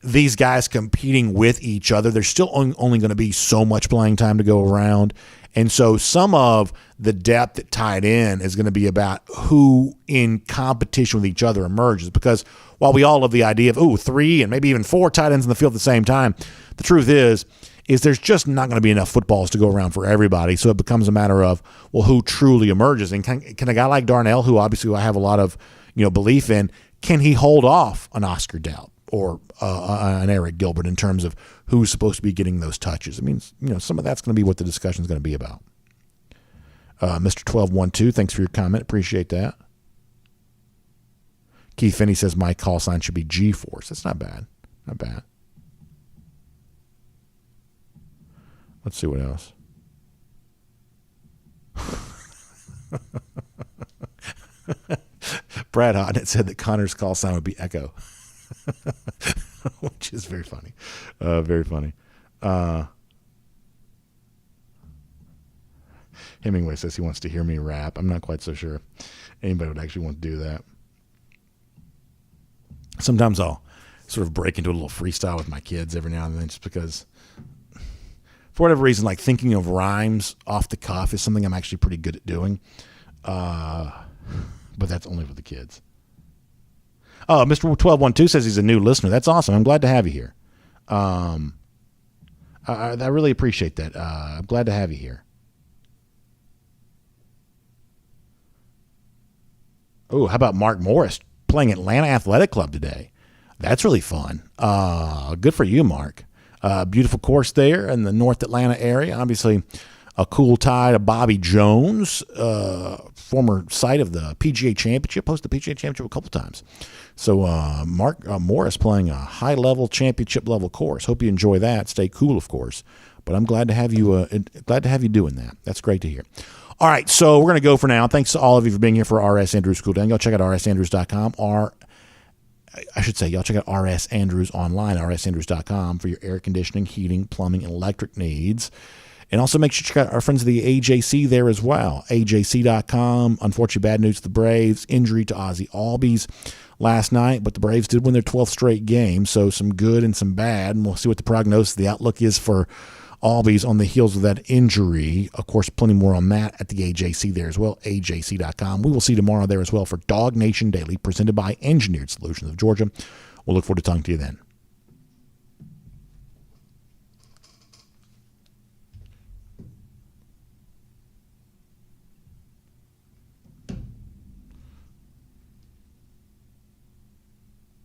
these guys competing with each other. There's still only going to be so much playing time to go around. And so some of the depth at tight end is going to be about who in competition with each other emerges. Because while we all love the idea of, 3 and maybe even 4 tight ends in the field at the same time, the truth is there's just not going to be enough footballs to go around for everybody. So it becomes a matter of, well, who truly emerges? And can a guy like Darnell, who obviously I have a lot of belief in, can he hold off an Oscar Delp or an Eric Gilbert in terms of who's supposed to be getting those touches? I mean, some of that's going to be what the discussion is going to be about. Mr. 1212, thanks for your comment. Appreciate that. Keith Finney says my call sign should be G-Force. That's not bad. Not bad. Let's see what else. Brad Hodnett said that Connor's call sign would be Echo, which is very funny. Very funny. Hemingway says he wants to hear me rap. I'm not quite so sure anybody would actually want to do that. Sometimes I'll sort of break into a little freestyle with my kids every now and then just because, for whatever reason, like thinking of rhymes off the cuff is something I'm actually pretty good at doing. But that's only for the kids. Oh, Mr. 1212 says he's a new listener. That's awesome. I'm glad to have you here. I really appreciate that. I'm glad to have you here. Oh, how about Mark Morris playing Atlanta Athletic Club today? That's really fun. Good for you, Mark. Beautiful course there in the North Atlanta area. Obviously, a cool tie to Bobby Jones, former site of the PGA Championship, hosted the PGA Championship a couple times. So Mark Morris playing a high-level championship-level course. Hope you enjoy that. Stay cool, of course. But I'm glad to have you. Glad to have you doing that. That's great to hear. All right, so we're going to go for now. Thanks to all of you for being here for RS Andrews Cool Down. Go check out rsandrews.com. I should say, y'all check out RS Andrews online, rsandrews.com, for your air conditioning, heating, plumbing, and electric needs. And also make sure you check out our friends at the AJC there as well, ajc.com. Unfortunately, bad news to the Braves. Injury to Ozzie Albies last night, but the Braves did win their 12th straight game, so some good and some bad. And we'll see what the prognosis, the outlook is for Albies on the heels of that injury. Of course, plenty more on that at the AJC there as well, ajc.com. We will see you tomorrow there as well for DawgNation Daily, presented by Engineered Solutions of Georgia. We'll look forward to talking to you then.